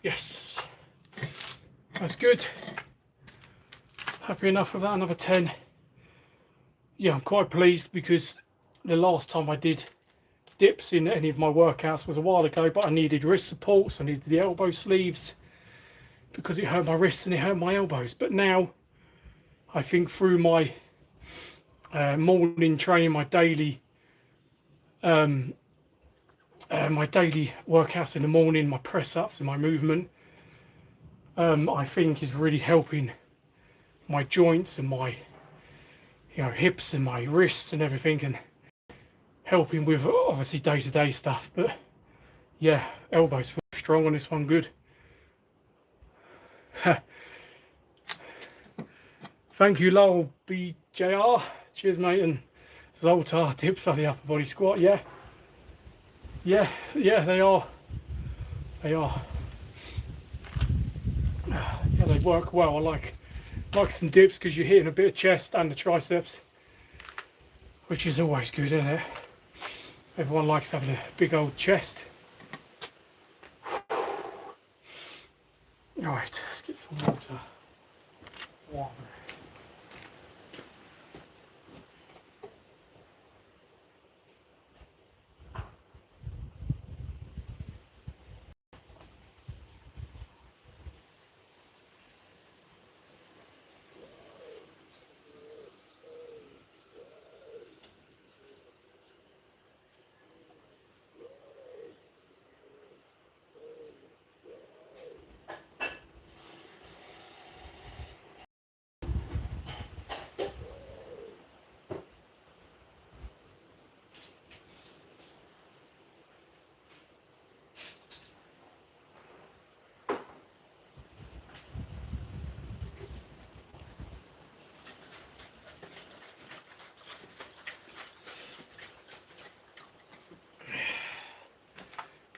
Yes, that's good. Happy enough with that. Another 10. Yeah, I'm quite pleased, because the last time I did dips in any of my workouts was a while ago, but I needed wrist supports, I needed the elbow sleeves, because it hurt my wrists and it hurt my elbows. But now I think through my morning training, my daily workouts in the morning, my press ups and my movement, I think is really helping my joints and my hips and my wrists and everything, and helping with obviously day-to-day stuff. But yeah, elbows feel strong on this one. Good. Thank you, Lowell BJR. Cheers, mate. And Zoltar dips on the upper body squat. Yeah, they are. Yeah, they work well. I like some dips, because you're hitting a bit of chest and the triceps, which is always good, isn't it? Everyone likes having a big old chest. Alright, let's get some water.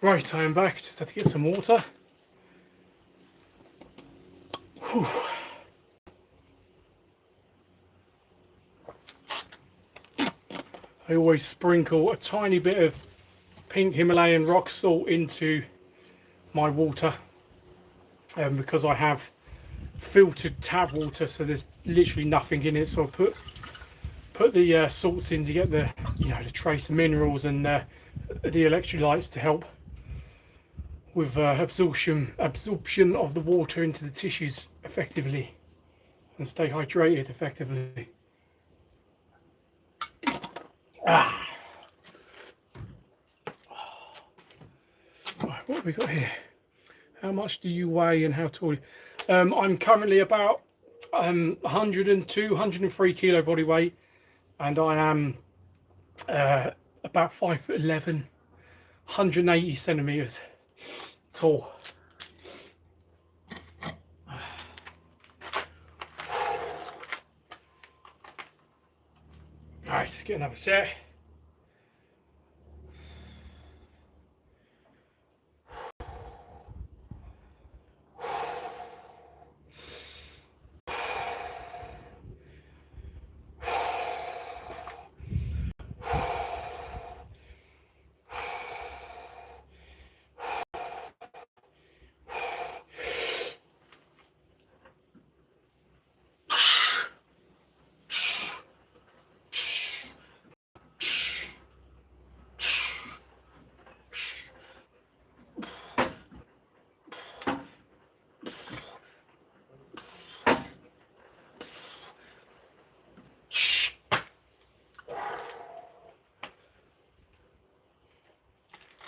Right, I am back. Just had to get some water. Whew. I always sprinkle a tiny bit of pink Himalayan rock salt into my water because I have filtered tap water, so there's literally nothing in it. So I put the salts in to get the the trace minerals and the electrolytes to help with absorption of the water into the tissues effectively and stay hydrated effectively. Right, what have we got here? How much do you weigh and how tall are you? I'm currently about 102, 103 kilo body weight, and I am about 5'11", 180 centimeters tall. Alright, let's get another set.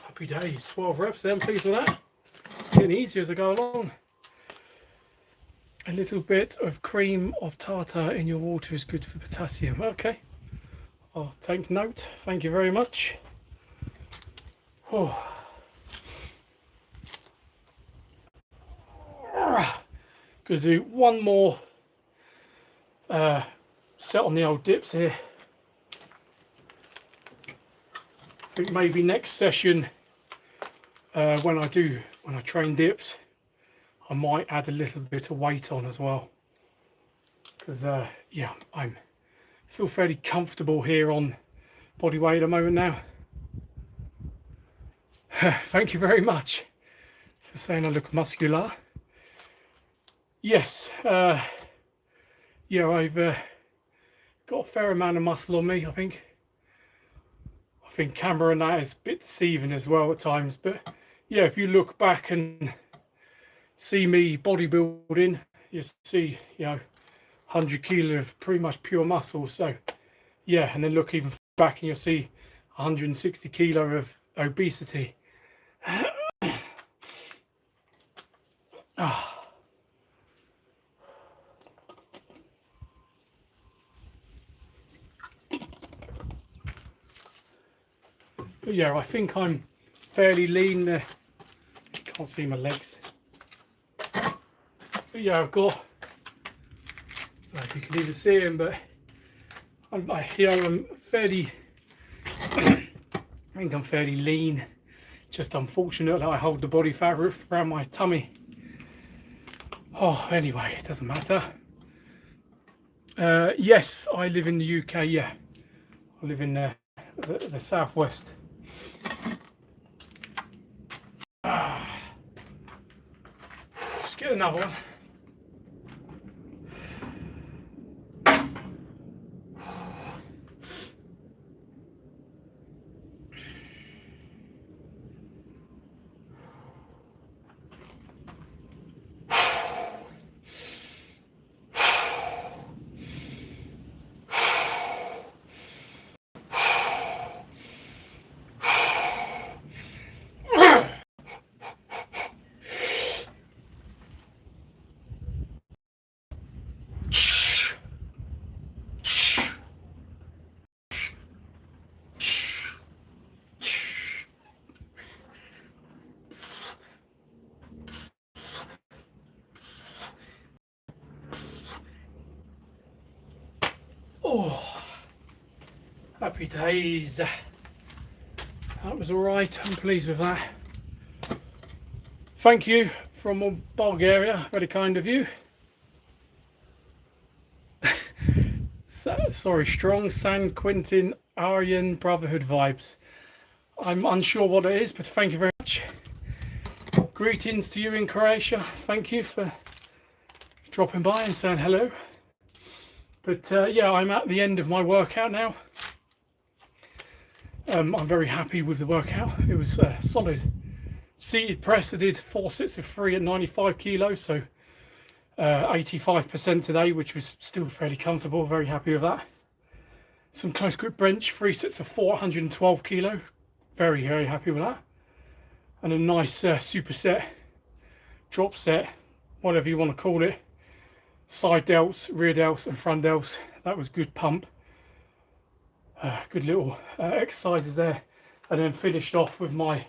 Happy days, 12 reps there, I'm pleased with that. It's getting easier as I go along. A little bit of cream of tartar in your water is good for potassium. Okay, I'll take note, thank you very much. Oh. Gonna do one more set on the old dips here. I think maybe next session when I train dips, I might add a little bit of weight on as well, because yeah, I feel fairly comfortable here on body weight at the moment now. Thank you very much for saying I look muscular. Yes, yeah, I've got a fair amount of muscle on me. I think camera and that is a bit deceiving as well at times, but yeah, if you look back and see me bodybuilding, you see 100 kilo of pretty much pure muscle. So yeah, and then look even back and you'll see 160 kilo of obesity. But yeah, I think I'm fairly lean. Can't see my legs. But yeah, I've got, I don't know if you can even see them, but I'm fairly, I think I'm fairly lean. Just unfortunate that I hold the body fat around my tummy. Oh, anyway, it doesn't matter. Yes, I live in the UK, yeah. I live in the southwest. Let's get another one. Oh, happy days. That was alright, I'm pleased with that. Thank you from Bulgaria, very kind of you. Sorry, strong San Quentin Aryan Brotherhood vibes. I'm unsure what it is, but thank you very much. Greetings to you in Croatia. Thank you for dropping by and saying hello. But yeah, I'm at the end of my workout now. I'm very happy with the workout. It was solid. Seated press, I did 4 sets of 3 at 95 kilos, so 85% today, which was still fairly comfortable. Very happy with that. Some close grip bench, 3 sets of 4, 112 kilo. Very, very happy with that. And a nice superset, drop set, whatever you want to call it. Side delts, rear delts and front delts. That was good pump. Good little exercises there. And then finished off with my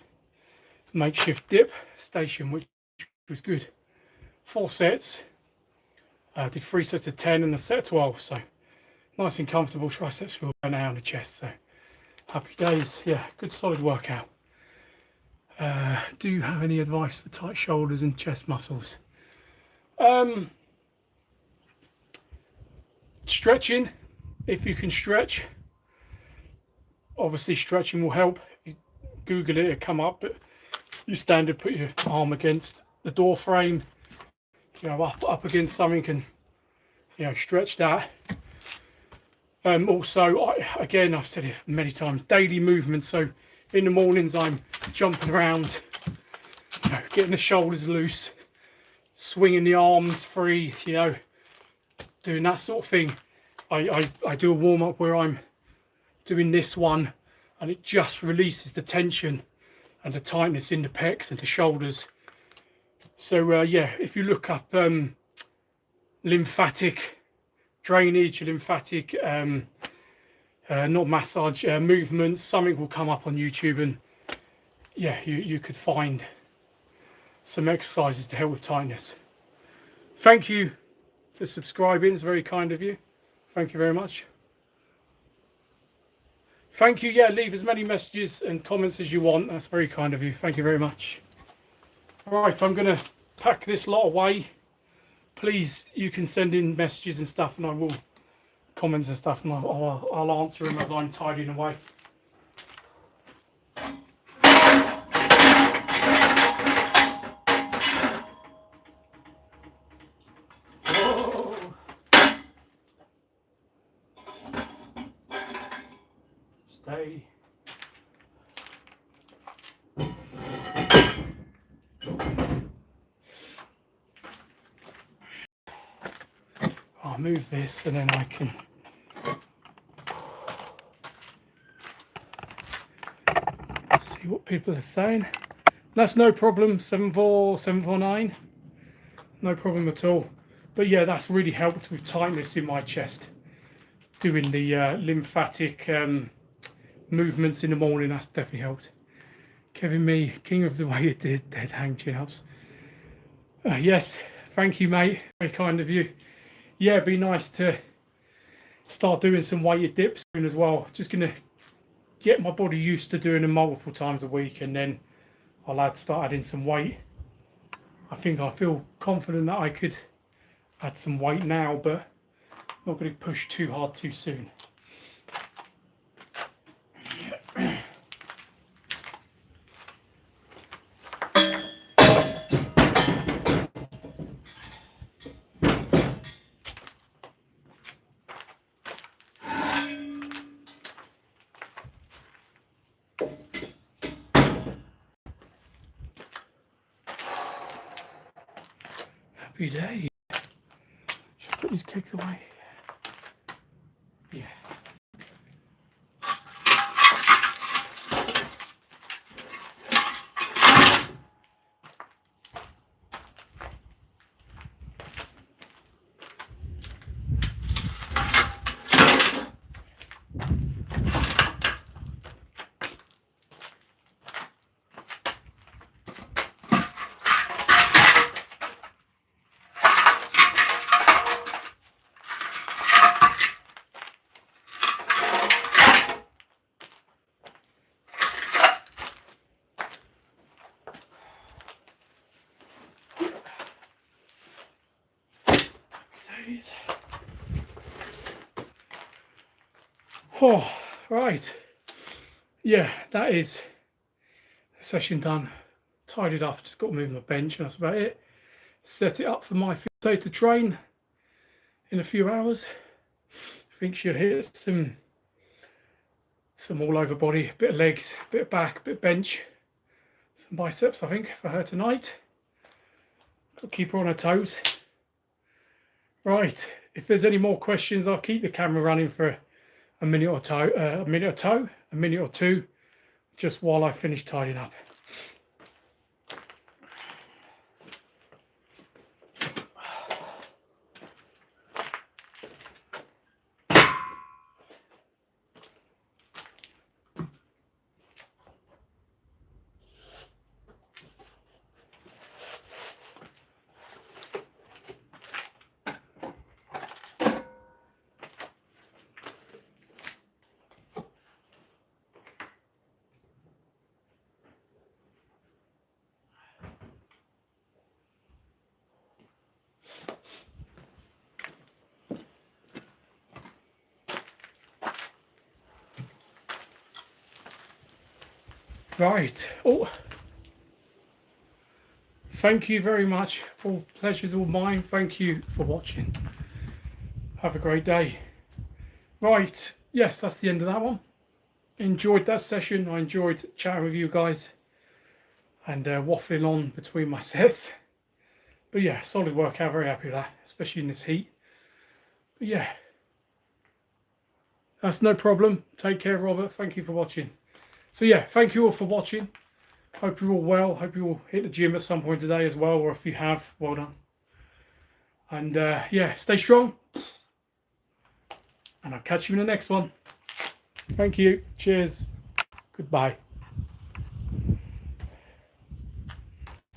makeshift dip station, which was good. 4 sets. Did 3 sets of 10 and a set of 12. So nice and comfortable triceps feel an hour on the chest. So happy days. Yeah, good solid workout. Do you have any advice for tight shoulders and chest muscles? Stretching, if you can stretch. Obviously stretching will help. You Google it, it'll come up, but you standard put your arm against the door frame, you know, up against something, and you know, stretch that. Also, again, I've said it many times, daily movement. So in the mornings I'm jumping around, you know, getting the shoulders loose, swinging the arms free, you know, doing that sort of thing. I do a warm-up where I'm doing this one, and it just releases the tension and the tightness in the pecs and the shoulders. So yeah, if you look up lymphatic drainage, lymphatic not massage, movements, something will come up on YouTube, and yeah, you could find some exercises to help with tightness. Thank you for subscribing, it's very kind of you. Thank you very much. Thank you. Yeah, leave as many messages and comments as you want. That's very kind of you. Thank you very much. All right, I'm going to pack this lot away. Please, you can send in messages and stuff, and I will comments and stuff, and I'll answer them as I'm tidying away. Stay. I'll move this and then I can see what people are saying. That's no problem, 74749. No problem at all. But yeah, that's really helped with tightness in my chest. Doing the lymphatic movements in the morning, that's definitely helped. Kevin Me, king of the weighted dead hang chin-ups. Yes, thank you, mate. Very kind of you. Yeah, it'd be nice to start doing some weighted dips as well. Just gonna get my body used to doing them multiple times a week, and then I'll start adding some weight. I think I feel confident that I could add some weight now, but not going to push too hard too soon. Happy day. Should put these cakes away. Yeah. please. Oh, right. Yeah, that is the session done. Tidied up, just got to move my bench, and that's about it. Set it up for my fiance to train in a few hours. I think she'll hit some all over body, a bit of legs, a bit of back, a bit of bench, some biceps, I think, for her tonight. Got to keep her on her toes. Right, if there's any more questions, I'll keep the camera running for a minute or two, just while I finish tidying up. Right. Oh, thank you very much. All pleasure's all mine. Thank you for watching. Have a great day. Right. Yes, that's the end of that one. Enjoyed that session. I enjoyed chatting with you guys and waffling on between my sets. But yeah, solid workout. Very happy with that, especially in this heat. But yeah, that's no problem. Take care, Robert. Thank you for watching. So yeah, thank you all for watching. Hope you're all well. Hope you all hit the gym at some point today as well, or if you have, well done. And yeah, stay strong. And I'll catch you in the next one. Thank you. Cheers. Goodbye.